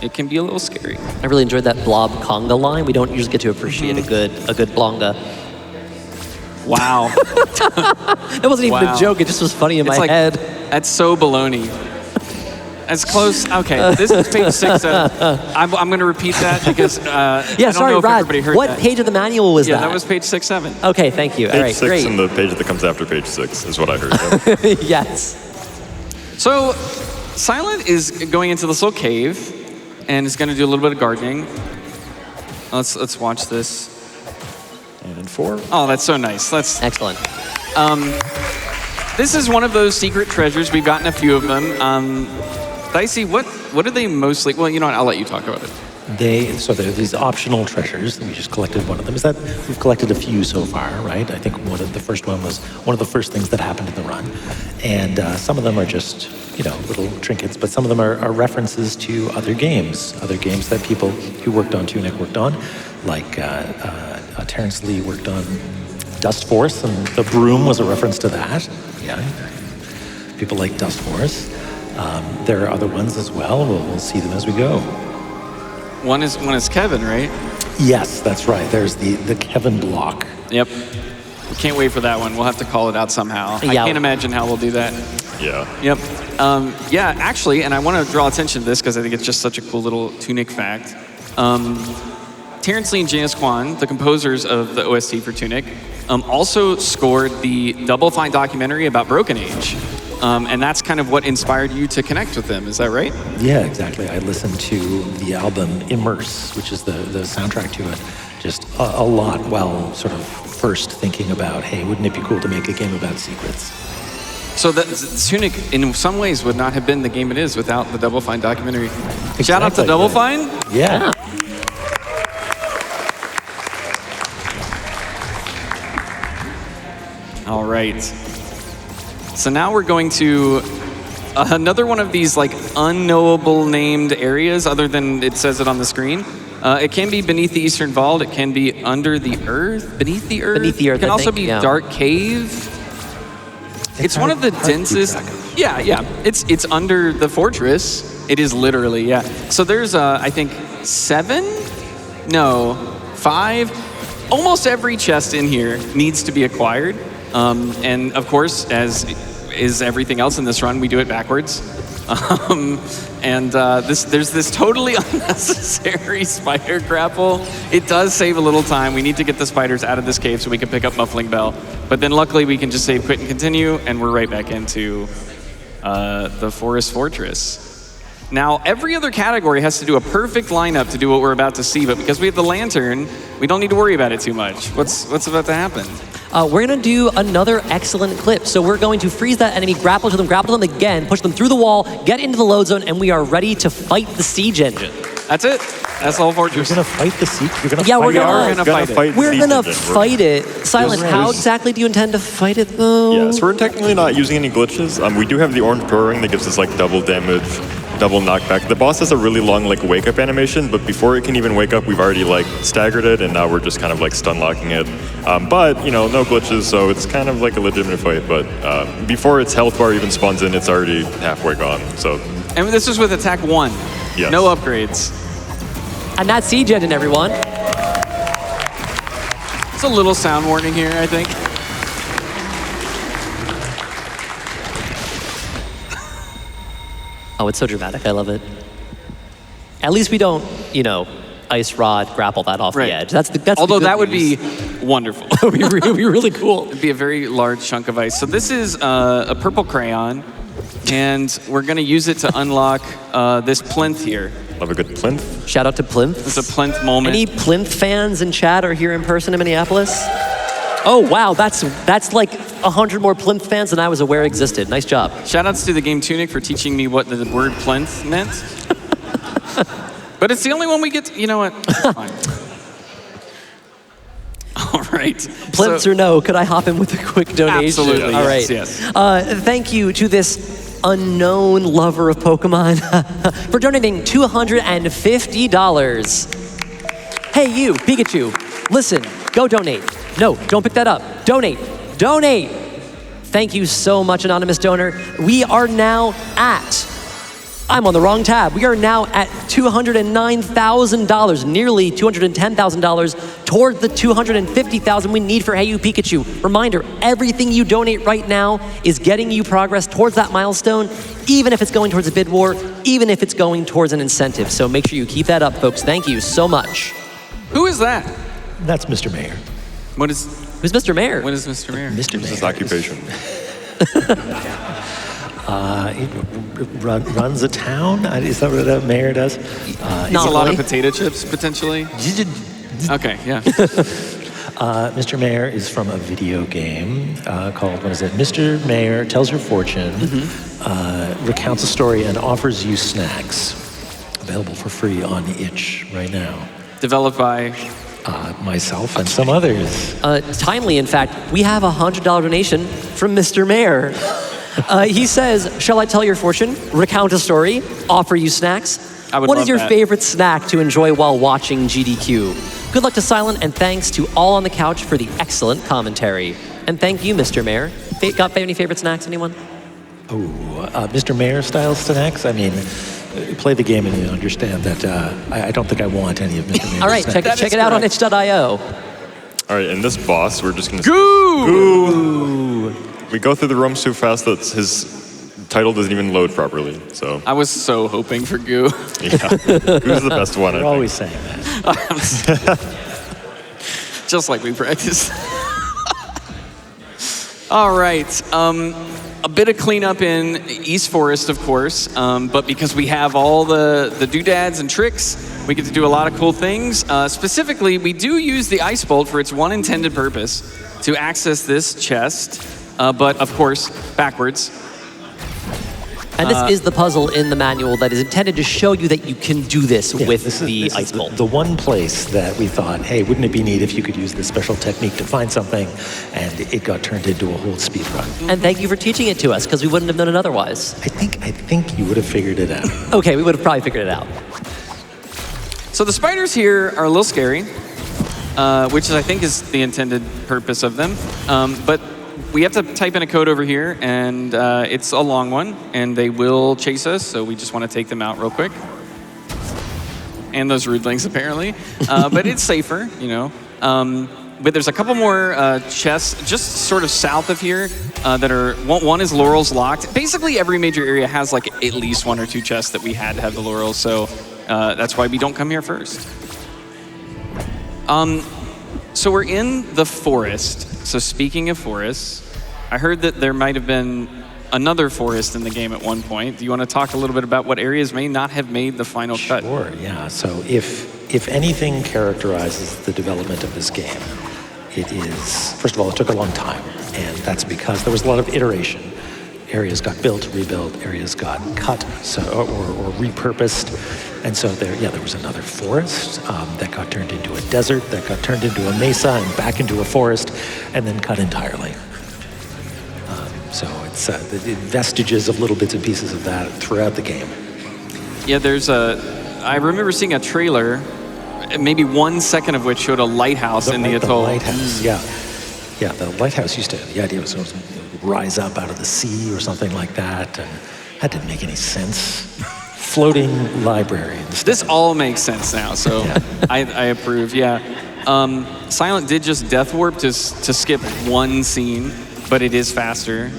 it can be a little scary. I really enjoyed that blob conga line. We don't usually get to appreciate a good blonga. Wow. That wasn't even Wow. a joke. It just was funny in my It's like, head. that's so baloney. As close. Okay, this is page 6. I'm going to repeat that because I don't Sorry, know if Rad. everybody heard What that. page of the manual was Yeah, that? that was page 6, 7. Okay, thank you. All Page right, 6 great. and the page that comes after page 6 is what I heard. Yeah. Yes. So, Silent is going into this little cave, and is going to do a little bit of gardening. Let's watch this. And 4. Oh, that's so nice. That's Excellent. This is one of those secret treasures. We've gotten a few of them. Dicey, what are they mostly? Well, you know what? I'll let you talk about it. So there are these optional treasures. We just collected one of them. Is that we've collected a few so far, right? I think the first one was one of the first things that happened in the run, and some of them are just little trinkets, but some of them are references to other games that people who worked on Tunic worked on, like Terrence Lee worked on Dust Force, and the broom was a reference to that. Yeah, people like Dust Force. There are other ones as well. We'll see them as we go. One is Kevin, right? Yes, that's right. There's the Kevin block. Yep. We can't wait for that one. We'll have to call it out somehow. I Yeah. can't imagine how we'll do that. Yeah. Yep. Yeah, actually, and I want to draw attention to this because I think it's just such a cool little Tunic fact. Terrence Lee and Janus Kwan, the composers of the OST for Tunic, also scored the Double Fine documentary about Broken Age. And that's kind of what inspired you to connect with them. Is that right? Yeah, exactly. I listened to the album Immerse, which is the soundtrack to it, just a lot while sort of first thinking about, hey, wouldn't it be cool to make a game about secrets? So the Tunic, in some ways, would not have been the game it is without the Double Fine documentary. Shout out to Exactly, Double yeah. Fine. Yeah. All right. So now we're going to another one of these like unknowable named areas other than it says it on the screen. It can be beneath the Eastern Vault. It can be under the earth, beneath the earth. Beneath the earth, It can I also think, be yeah. dark cave. It's one of the hard to keep densest. track of. Yeah. It's under the fortress. It is literally, yeah. So there's I think 5. Almost every chest in here needs to be acquired. And of course, as is everything else in this run, we do it backwards. There's this totally unnecessary spider grapple. It does save a little time. We need to get the spiders out of this cave so we can pick up Muffling Bell. But then luckily we can just save, quit, and continue, and we're right back into the Forest Fortress. Now, every other category has to do a perfect lineup to do what we're about to see, but because we have the lantern, we don't need to worry about it too much. What's about to happen? We're going to do another excellent clip. So we're going to freeze that enemy, grapple to them again, push them through the wall, get into the load zone, and we are ready to fight the siege engine. That's it. That's the whole fortress. You're going to fight the Seek? You're going to Yeah, fight we're gonna- We're gonna fight it. We're the going to engine. fight it. Silent, how exactly do you intend to fight it, though? Yeah, so we're technically not using any glitches. We do have the orange pro ring that gives us like double damage, double knockback. The boss has a really long like wake up animation, but before it can even wake up, we've already like staggered it, and now we're just kind of like stun locking it. But no glitches, so it's kind of like a legitimate fight. But before its health bar even spawns in, it's already halfway gone. So And this is with attack 1. Yes. No upgrades. And that's siege engine, everyone. It's a little sound warning here, I think. Oh, it's so dramatic. I love it. At least we don't, ice rod grapple that off Right. the edge. That's Although the good that would news. be wonderful. It would be really cool. It'd be a very large chunk of ice. So this is a purple crayon, and we're going to use it to unlock this plinth here. love a good plinth. Shout out to Plinth. It's a plinth moment. Any Plinth fans in chat or here in person in Minneapolis? Oh wow, that's like 100 more Plinth fans than I was aware existed. Nice job. Shoutouts to the game Tunic for teaching me what the word plinth meant. But it's the only one we get to, you know what? It's fine. All right. Plinths or no, could I hop in with a quick donation? Absolutely, All yes, right. yes. Thank you to this unknown lover of Pokemon for donating $250. Hey you, Pikachu, listen, go donate. No, don't pick that up. Donate. Thank you so much, anonymous donor. We are now at I'm on the wrong tab. We are now at $209,000, nearly $210,000 toward the $250,000 we need for Hey You Pikachu. Reminder, everything you donate right now is getting you progress towards that milestone, even if it's going towards a bid war, even if it's going towards an incentive. So make sure you keep that up, folks. Thank you so much. Who is that? That's Mr. Mayor. Who's Mr. Mayor? What is Mr. Mayor? Mr. Mayor. His occupation. He runs a town? Is that what a mayor does? Eats a lot of potato chips, potentially. Okay, yeah. Mr. Mayor is from a video game called, what is it? Mr. Mayor Tells Your Fortune, recounts a story and offers you snacks. Available for free on itch right now. Developed by? Myself and some others. Timely, in fact, we have a $100 donation from Mr. Mayor. He says, shall I tell your fortune, recount a story, offer you snacks? What is your favorite snack to enjoy while watching GDQ? Good luck to Silent, and thanks to all on the couch for the excellent commentary. And thank you, Mr. Mayor. Got any favorite snacks, anyone? Mr. Mayor style snacks? I mean, play the game and you understand that I don't think I want any of Mr. Mayor's All right, snacks. check it out on itch.io. All right, in this boss, we're just going to... Goo! We go through the rooms too fast that his title doesn't even load properly, so... I was so hoping for Goo. Yeah, Goo's the best one, We're always saying that. Just like we practiced. All right, a bit of cleanup in East Forest, of course, but because we have all the doodads and tricks, we get to do a lot of cool things. Specifically, we do use the Ice Bolt for its one intended purpose, to access this chest, but of course, backwards. And this is the puzzle in the manual that is intended to show you that you can do this with the Ice Bolt. The one place that we thought, hey, wouldn't it be neat if you could use this special technique to find something, and it got turned into a whole speed run. And thank you for teaching it to us, because we wouldn't have known it otherwise. I think you would have figured it out. Okay, we would have probably figured it out. So the spiders here are a little scary, which I think is the intended purpose of them, but we have to type in a code over here, and it's a long one, and they will chase us, so we just want to take them out real quick. And those rudlings, apparently. But it's safer, you know. But there's a couple more chests just sort of south of here that are... One is Laurel's locked. Basically, every major area has like at least one or two chests that we had to have the Laurels, so that's why we don't come here first. So we're in the forest. So speaking of forests, I heard that there might have been another forest in the game at one point. Do you want to talk a little bit about what areas may not have made the final cut? Sure, yeah. So if anything characterizes the development of this game, it is, first of all, it took a long time, and that's because there was a lot of iteration. Areas got built, rebuilt, areas got cut, or repurposed. And so there was another forest that got turned into a desert, that got turned into a mesa and back into a forest, and then cut entirely. So it's the vestiges of little bits and pieces of that throughout the game. Yeah, I remember seeing a trailer, maybe 1 second of which showed a lighthouse in the atoll. The lighthouse, yeah. Yeah, the lighthouse used to, the idea was to rise up out of the sea or something like that, and that didn't make any sense. Floating library. This all makes sense now, so yeah. I approve, yeah. Silent did just death warp to skip one scene, but it is faster.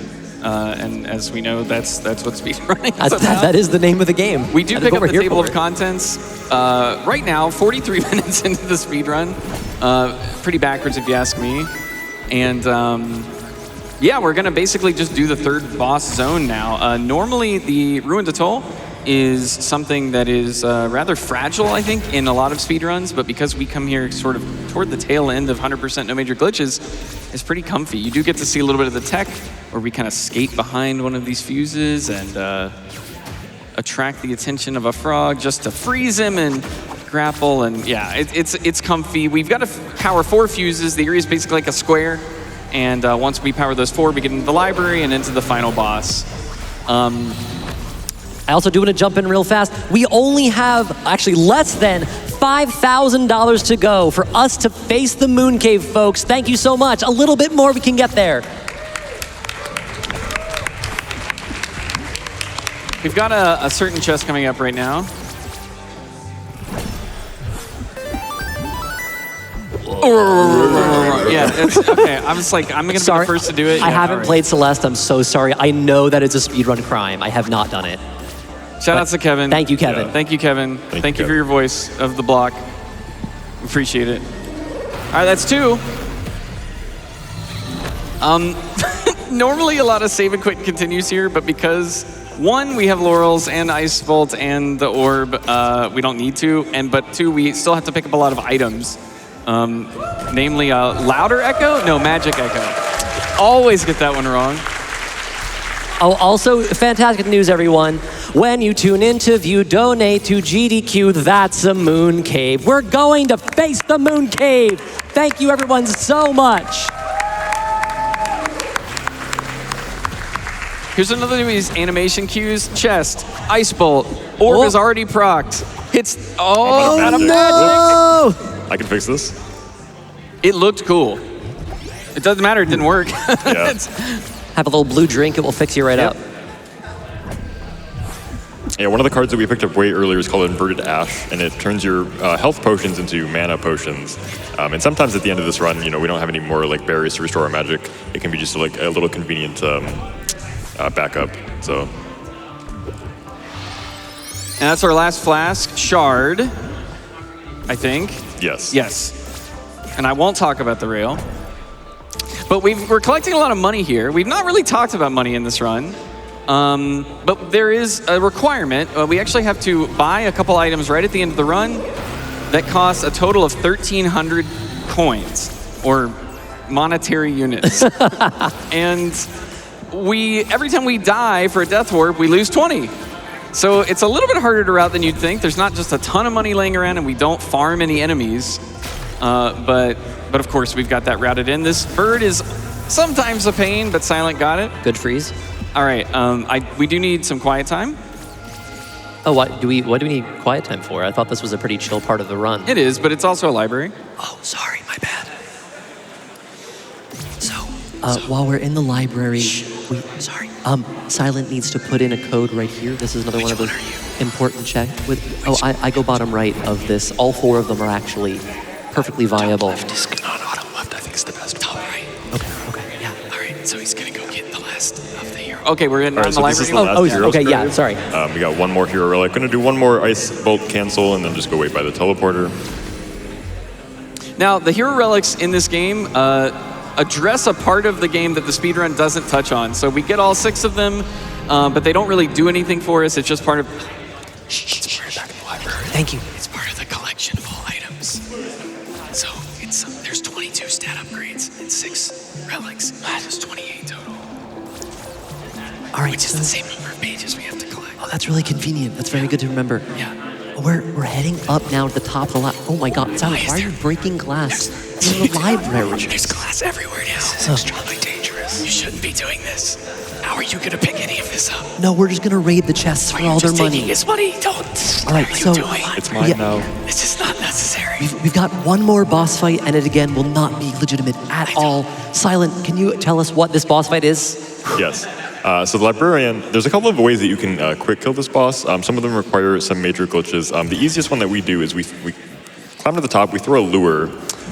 And as we know, that's what speedrunning is about. That is the name of the game. We do pick up the table of contents. Right now, 43 minutes into the speedrun. Pretty backwards if you ask me. And yeah, we're gonna basically just do the third boss zone now. Normally, the Ruined Atoll is something that is rather fragile, I think, in a lot of speedruns, but because we come here sort of toward the tail end of 100% no major glitches, it's pretty comfy. You do get to see a little bit of the tech, where we kind of skate behind one of these fuses and attract the attention of a frog just to freeze him and grapple, and yeah, it's comfy. We've got to power 4 fuses. The area is basically like a square, and once we power those 4, we get into the library and into the final boss. I also do want to jump in real fast. We only have actually less than $5,000 to go for us to face the moon cave, folks. Thank you so much. A little bit more, we can get there. We've got a certain chest coming up right now. Yeah, it's, okay. I was like, I'm gonna be the first to do it. I Yeah, haven't all right. played Celeste. I'm so sorry. I know that it's a speedrun crime. I have not done it. Shout out to Kevin. Thank you, Kevin. Thank you, Kevin. Thank you for Kevin. your voice of the block. Appreciate it. All right, that's 2. Normally a lot of save and quit continues here, but because 1, we have Laurels and Ice Bolt and the Orb, we don't need to, but 2, we still have to pick up a lot of items. Namely Louder Echo? No, Magic Echo. Always get that one wrong. Oh, also, fantastic news, everyone. When you tune in to view donate to GDQ, that's a moon cave. We're going to face the moon cave. Thank you, everyone, so much. Here's another of these animation cues. Chest, Ice Bolt, Orb is already procced. Hits, out of magic. I can fix this. It looked cool. It doesn't matter, it didn't work. Yeah. Have a little blue drink, it will fix you right up. Yeah, one of the cards that we picked up way earlier is called Inverted Ash, and it turns your health potions into mana potions. And sometimes at the end of this run, we don't have any more like berries to restore our magic. It can be just like a little convenient backup. So. And that's our last flask, Shard, I think. Yes. Yes. And I won't talk about the rail. But we're collecting a lot of money here. We've not really talked about money in this run. But there is a requirement. We actually have to buy a couple items right at the end of the run that cost a total of 1,300 coins, or monetary units. And every time we die for a death warp, we lose 20. So it's a little bit harder to route than you'd think. There's not just a ton of money laying around, and we don't farm any enemies. But of course, we've got that routed in. This bird is sometimes a pain, but Silent got it. Good freeze. All right, we do need some quiet time. Oh, what do we need quiet time for? I thought this was a pretty chill part of the run. It is, but it's also a library. Oh, sorry, my bad. So, while we're in the library, Silent needs to put in a code right here. This is another one of those important checks. I go bottom right of this. All 4 of them are actually perfectly viable. Top left is bottom left. I think is the best. Top right. Okay, yeah. All right, so he's gonna go get the last of the hero. Okay, we're in All right, the so this library. is the last hero's okay, yeah. grave. Sorry. We got one more hero relic. Gonna do one more Ice Bolt cancel, and then just go wait by the teleporter. Now, the hero relics in this game address a part of the game that the speedrun doesn't touch on. So we get all 6 of them, but they don't really do anything for us. It's just part of... It's back in the library. Thank you. It's part of the collection of all items. So there's 22 stat upgrades and 6 relics. There's 28 total. All right, Which is the same number of pages we have to collect. Oh, that's really convenient. That's very good to remember. Yeah. We're heading up now to the top of the lab. Oh my God, Silent, why are you breaking glass in the library? There's glass everywhere now. This is extremely dangerous. You shouldn't be doing this. How are you gonna pick any of this up? No, we're just gonna raid the chests for all their money. His money. Don't. All right, what are so you doing? It's mine now. This is not necessary. We've got one more boss fight, and it again will not be legitimate at all. Silent, can you tell us what this boss fight is? Yes. So the librarian, there's a couple of ways that you can quick kill this boss. Some of them require some major glitches. The easiest one that we do is we climb to the top, we throw a lure,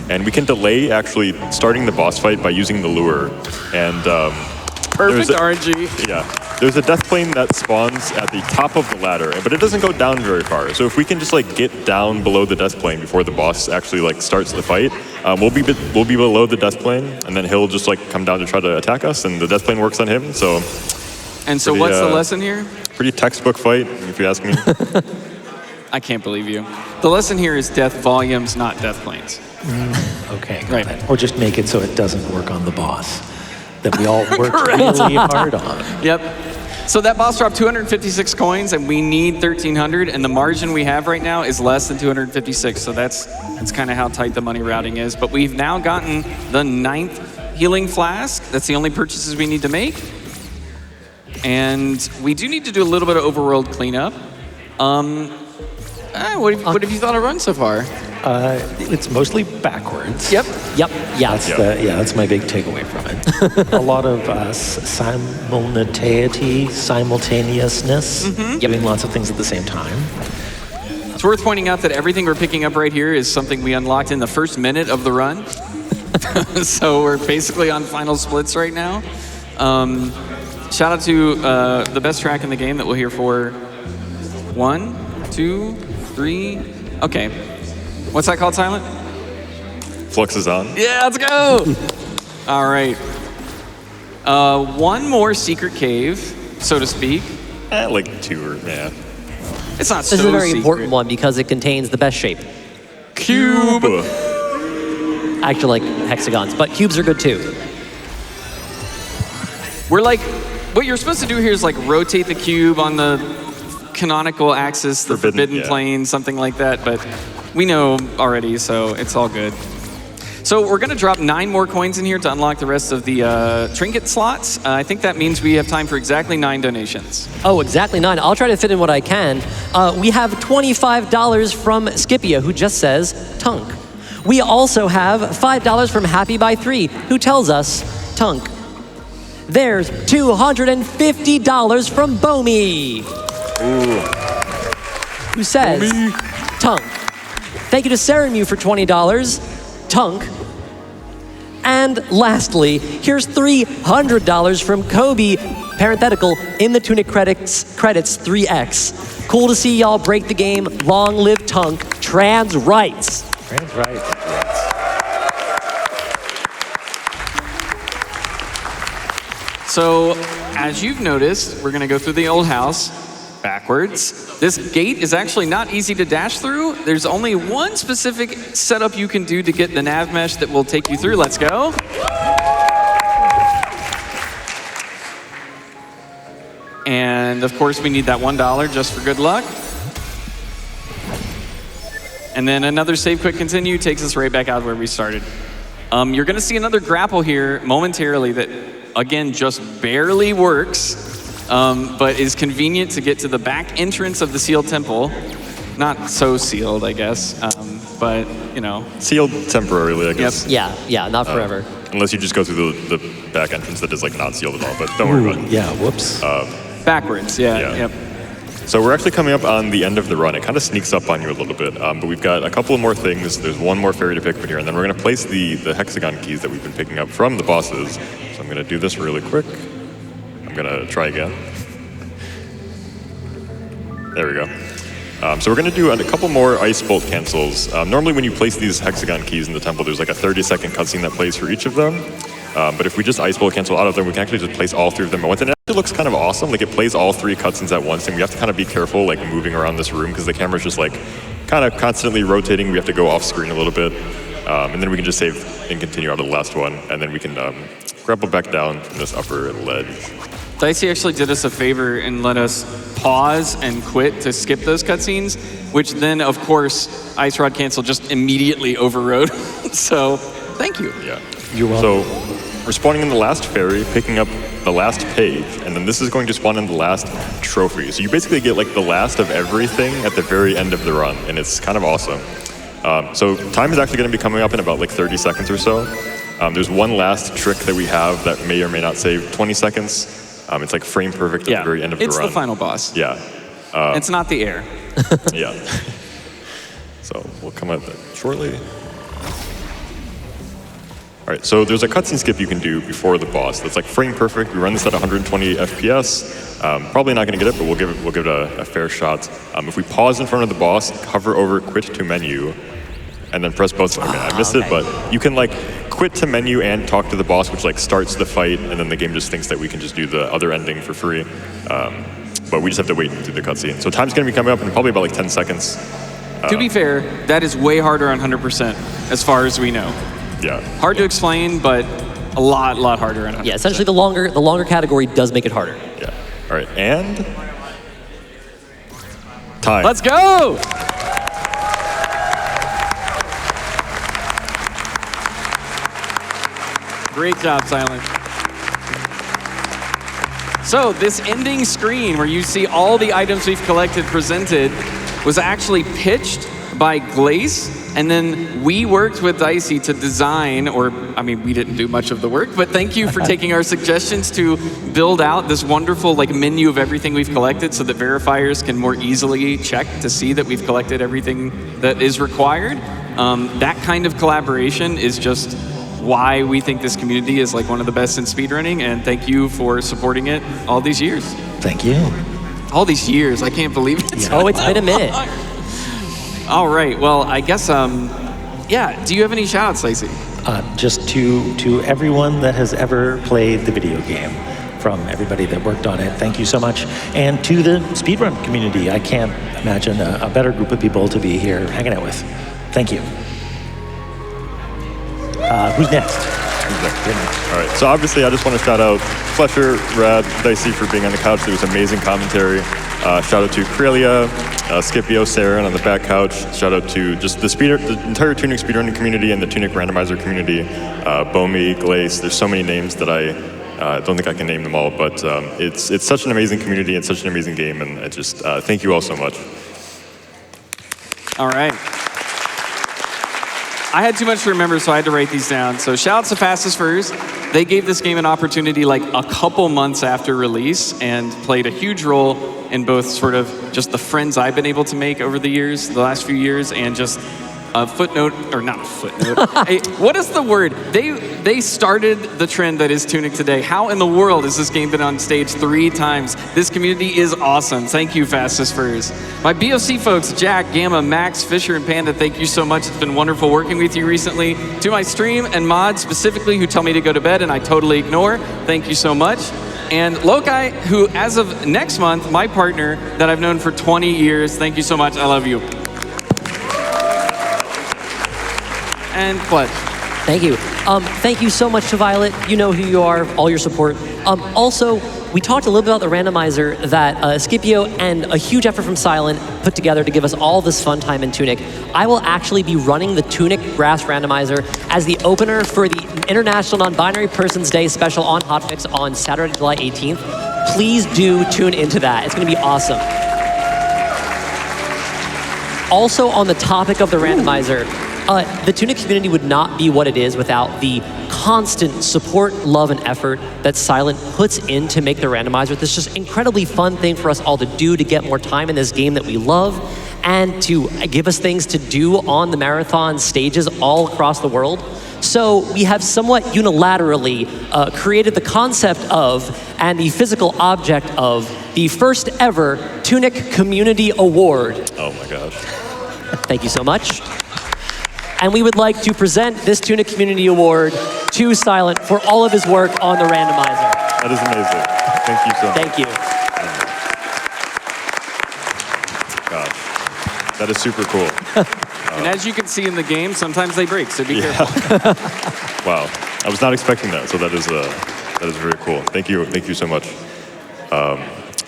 and we can delay actually starting the boss fight by using the lure. And Perfect RNG. Yeah. There's a death plane that spawns at the top of the ladder, but it doesn't go down very far. So if we can just like get down below the death plane before the boss actually like starts the fight, we'll be below the death plane, and then he'll just like come down to try to attack us, and the death plane works on him. So. And so pretty, what's the lesson here? Pretty textbook fight, if you ask me. I can't believe you. The lesson here is death volumes, not death planes. Okay, got Right. it. Or just make it so it doesn't work on the boss that we all worked really hard on. Yep. So that boss dropped 256 coins, and we need 1,300, and the margin we have right now is less than 256. So that's kind of how tight the money routing is. But we've now gotten the 9th healing flask. That's the only purchases we need to make. And we do need to do a little bit of overworld cleanup. What have you thought of run so far? It's mostly backwards. Yep. Yeah. That's my big takeaway from it. A lot of simultaneousness, doing lots of things at the same time. It's worth pointing out that everything we're picking up right here is something we unlocked in the first minute of the run. So we're basically on final splits right now. Shout out to the best track in the game that we'll hear for 1, 2, 3. Okay. What's that called, Silent? Flux is on. Yeah, let's go. All right. One more secret cave, so to speak. Like 2 or, yeah. It's not so This is a very secret. important one because it contains the best shape. Cube. Actually, like hexagons, but cubes are good too. We're like, what you're supposed to do here is like rotate the cube on the canonical axis, the forbidden plane, something like that, but we know already, so it's all good. So we're gonna drop 9 more coins in here to unlock the rest of the trinket slots. I think that means we have time for exactly 9 donations. Oh, exactly 9. I'll try to fit in what I can. We have $25 from Scipia, who just says Tunk. We also have $5 from Happy by 3, who tells us Tunk. There's $250 from Bomi, who says Tunk. Thank you to Saramu for $20, Tunk. And lastly, here's $300 from Kobe, parenthetical, in the Tunic credits 3X. Cool to see y'all break the game. Long live Tunk. Trans rights. Trans rights. So, as you've noticed, we're gonna go through the old house backwards. This gate is actually not easy to dash through. There's only one specific setup you can do to get the nav mesh that will take you through. Let's go. And of course, we need that $1 just for good luck. And then another save quick continue takes us right back out where we started. You're gonna see another grapple here momentarily that, again, just barely works, but is convenient to get to the back entrance of the sealed temple. Not so sealed, I guess, but, you know. Sealed temporarily, I guess. Yep. Yeah, not forever. Unless you just go through the back entrance that is like not sealed at all, but don't worry about it. Yeah, whoops. Backwards, yeah. Yep. So we're actually coming up on the end of the run. It kind of sneaks up on you a little bit, but we've got a couple of more things. There's one more fairy to pick up here, and then we're going to place the hexagon keys that we've been picking up from the bosses. So I'm going to do this really quick. I'm going to try again. There we go. So we're going to do a couple more ice bolt cancels. Normally when you place these hexagon keys in the temple, there's like a 30-second cutscene that plays for each of them. But if we just ice bolt cancel out of them, we can actually just place all 3 of them at once. And it actually looks kind of awesome. Like it plays all 3 cutscenes at once, and we have to kind of be careful like moving around this room because the camera's just like kind of constantly rotating. We have to go off screen a little bit. And then we can just save and continue out of the last one. And then we can grapple back down from this upper ledge. Dicey actually did us a favor and let us pause and quit to skip those cutscenes, which then, of course, Ice Rod Cancel just immediately overrode. So, thank you. Yeah. You're welcome. So we're spawning in the last fairy, picking up the last page, and then this is going to spawn in the last trophy. So you basically get like the last of everything at the very end of the run, and it's kind of awesome. So time is actually going to be coming up in about like 30 seconds or so. There's one last trick that we have that may or may not save 20 seconds. It's like frame perfect at the very end of the run. It's the final boss. Yeah. It's not the air. Yeah. So we'll come out shortly. All right, so there's a cutscene skip you can do before the boss that's like frame perfect. We run this at 120 FPS. Probably not going to get it, but we'll give it a fair shot. If we pause in front of the boss, hover over quit to menu, and then press both. Okay, I missed it, but you can like quit to menu and talk to the boss, which like starts the fight, and then the game just thinks that we can just do the other ending for free. But we just have to wait through the cutscene. So time's going to be coming up in probably about like 10 seconds. To be fair, that is way harder on 100% as far as we know. Yeah. Hard to explain, but a lot harder on 100%. Yeah, essentially the longer category does make it harder. Yeah. All right, and time. Let's go! Great job, Silent. So this ending screen where you see all the items we've collected presented was actually pitched by Glace And then we worked with Dicey to design, or I mean, we didn't do much of the work, but thank you for taking our suggestions to build out this wonderful like menu of everything we've collected so that verifiers can more easily check to see that we've collected everything that is required. That kind of collaboration is just why we think this community is like one of the best in speedrunning, and thank you for supporting it all these years. Thank you. All these years, I can't believe it. Oh, it's been a minute. All right, well, I guess, yeah, do you have any shout-outs, Lacey? Just to everyone that has ever played the video game, from everybody that worked on it, thank you so much. And to the speedrun community, I can't imagine a better group of people to be here hanging out with. Thank you. Who's next? All right, so obviously I just want to shout out Fletcher, Rad, Dicey for being on the couch. There was amazing commentary. Shout out to Crelia, Scipio, Saren on the back couch. Shout out to just the entire TUNIC speedrunning community and the TUNIC randomizer community. Bomi, Glace, there's so many names that I don't think I can name them all, but it's such an amazing community and such an amazing game, and I just thank you all so much. All right. I had too much to remember, so I had to write these down. So shout out to Fastest Furs. They gave this game an opportunity like a couple months after release and played a huge role in both sort of just the friends I've been able to make over the years, the last few years, and just a footnote, or not a footnote. Hey, what is the word? They started the trend that is TUNIC today. How in the world has this game been on stage 3 times? This community is awesome. Thank you, Fastest Furs. My BOC folks, Jack, Gamma, Max, Fisher, and Panda, thank you so much. It's been wonderful working with you recently. To my stream and mods specifically who tell me to go to bed and I totally ignore, thank you so much. And Lokai, who as of next month, my partner that I've known for 20 years, thank you so much. I love you. And Fletch. Thank you. Thank you so much to Violet. You know who you are, all your support. Also, we talked a little bit about the randomizer that Scipio and a huge effort from Silent put together to give us all this fun time in TUNIC. I will actually be running the TUNIC Grass Randomizer as the opener for the International Non-Binary Persons Day special on Hotfix on Saturday, July 18th. Please do tune into that. It's going to be awesome. Also, on the topic of the randomizer, the TUNIC community would not be what it is without the constant support, love, and effort that Silent puts in to make the randomizer this just incredibly fun thing for us all to do to get more time in this game that we love and to give us things to do on the marathon stages all across the world. So we have somewhat unilaterally created the concept of and the physical object of the first ever TUNIC Community Award. Oh my gosh. Thank you so much. And we would like to present this TUNIC Community Award to Silent for all of his work on the randomizer. That is amazing. Thank you so much. Thank you. Gosh, that is super cool. And as you can see in the game, sometimes they break, so be careful. Wow, I was not expecting that, so that is very cool. Thank you so much.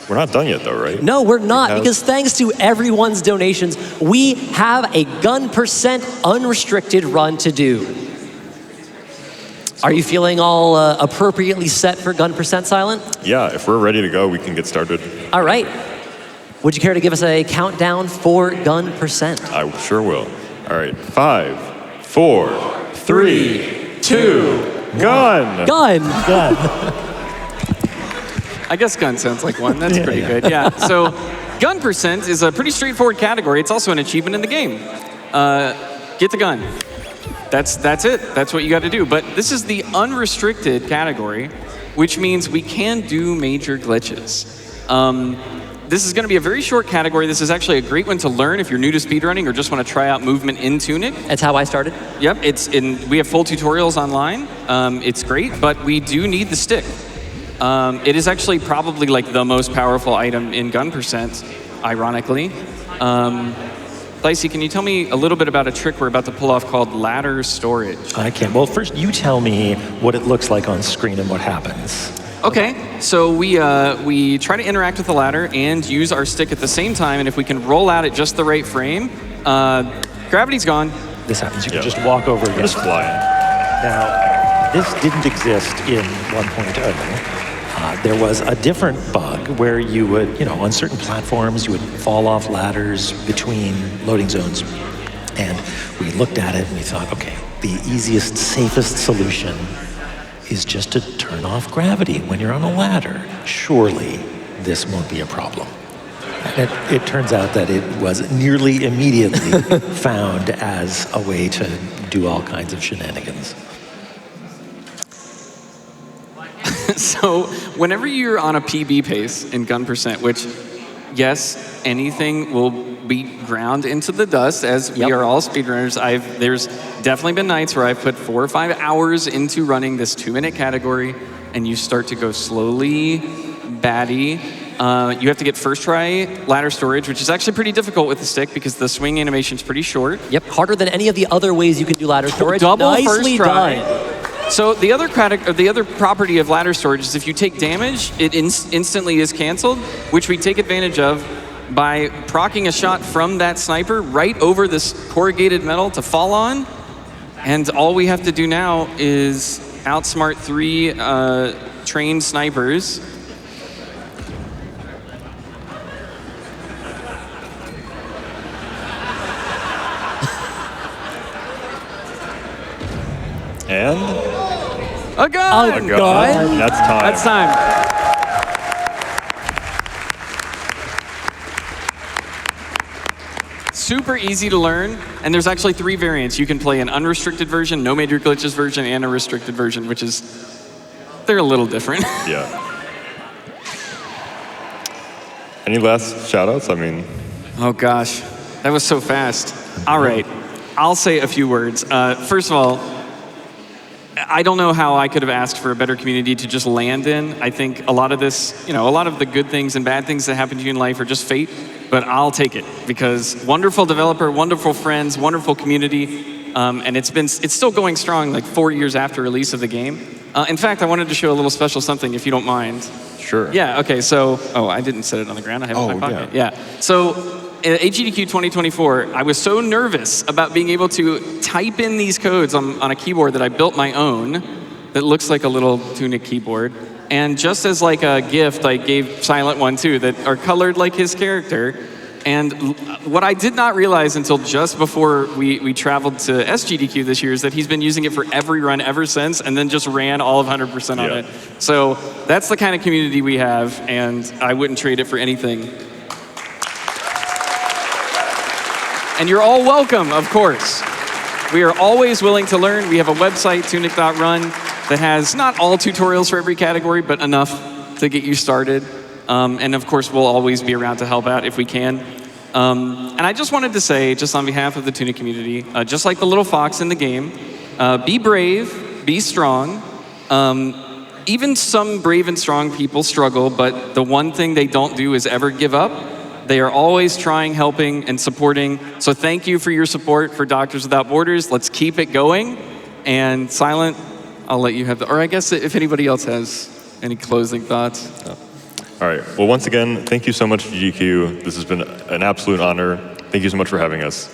We're not done yet though, right? No, we're not, because thanks to everyone's donations, we have a gun% unrestricted run to do. Are you feeling all appropriately set for gun% Silent? Yeah, if we're ready to go, we can get started. All right. Would you care to give us a countdown for gun%? I sure will. All right, 5, 4, 3, 2, gun! Gun! Gun. I guess gun sounds like one. That's pretty good. Yeah. So gun% is a pretty straightforward category. It's also an achievement in the game. Get the gun. That's it. That's what you got to do. But this is the unrestricted category, which means we can do major glitches. This is going to be a very short category. This is actually a great one to learn if you're new to speedrunning or just want to try out movement in TUNIC. That's how I started. Yep. We have full tutorials online. It's great, but we do need the stick. It is actually probably like the most powerful item in gun%, ironically. Dicey, can you tell me a little bit about a trick we're about to pull off called ladder storage? I can. Well, first you tell me what it looks like on screen and what happens. Okay, so we try to interact with the ladder and use our stick at the same time, and if we can roll out at just the right frame, gravity's gone. This happens. You can just walk over again. Just flying. Now, this didn't exist in 1.0. There was a different bug where you would, on certain platforms, you would fall off ladders between loading zones. And we looked at it and we thought, okay, the easiest, safest solution is just to turn off gravity when you're on a ladder. Surely this won't be a problem. And it turns out that it was nearly immediately found as a way to do all kinds of shenanigans. So whenever you're on a PB pace in gun percent, which, yes, anything will be ground into the dust, as we are all speedrunners. There's definitely been nights where I've put 4 or 5 hours into running this 2-minute category, and you start to go slowly batty. You have to get first try ladder storage, which is actually pretty difficult with the stick because the swing animation's pretty short. Yep, harder than any of the other ways you can do ladder storage. Double Nicely first try. done. So the other property of ladder storage is if you take damage, it instantly is canceled, which we take advantage of by proccing a shot from that sniper right over this corrugated metal to fall on. And all we have to do now is outsmart 3 trained snipers. And a gun! a gun. That's time. That's time. Super easy to learn, and there's actually 3 variants. You can play an unrestricted version, no major glitches version, and a restricted version, which is, they're a little different. Yeah. Any last shout-outs? I mean... Oh gosh, that was so fast. All right, I'll say a few words. First of all, I don't know how I could have asked for a better community to just land in. I think a lot of this, a lot of the good things and bad things that happen to you in life are just fate, but I'll take it because wonderful developer, wonderful friends, wonderful community, and it's still going strong like 4 years after release of the game. In fact, I wanted to show a little special something if you don't mind. Sure. Yeah, okay, so, I didn't set it on the ground, I have it in my pocket. Yeah. So, at AGDQ 2024, I was so nervous about being able to type in these codes on a keyboard that I built my own that looks like a little TUNIC keyboard. And just as like a gift, I gave Silent one too that are colored like his character. And what I did not realize until just before we traveled to SGDQ this year is that he's been using it for every run ever since and then just ran all of 100% on it. So that's the kind of community we have, and I wouldn't trade it for anything. And you're all welcome, of course. We are always willing to learn. We have a website, tunic.run, that has not all tutorials for every category, but enough to get you started. And of course, we'll always be around to help out if we can. And I just wanted to say, just on behalf of the Tunic community, just like the little fox in the game, be brave, be strong. Even some brave and strong people struggle, but the one thing they don't do is ever give up. They are always trying, helping, and supporting. So thank you for your support for Doctors Without Borders. Let's keep it going. And Silent, I'll let you have or I guess if anybody else has any closing thoughts. All right. Well, once again, thank you so much, GDQ. This has been an absolute honor. Thank you so much for having us.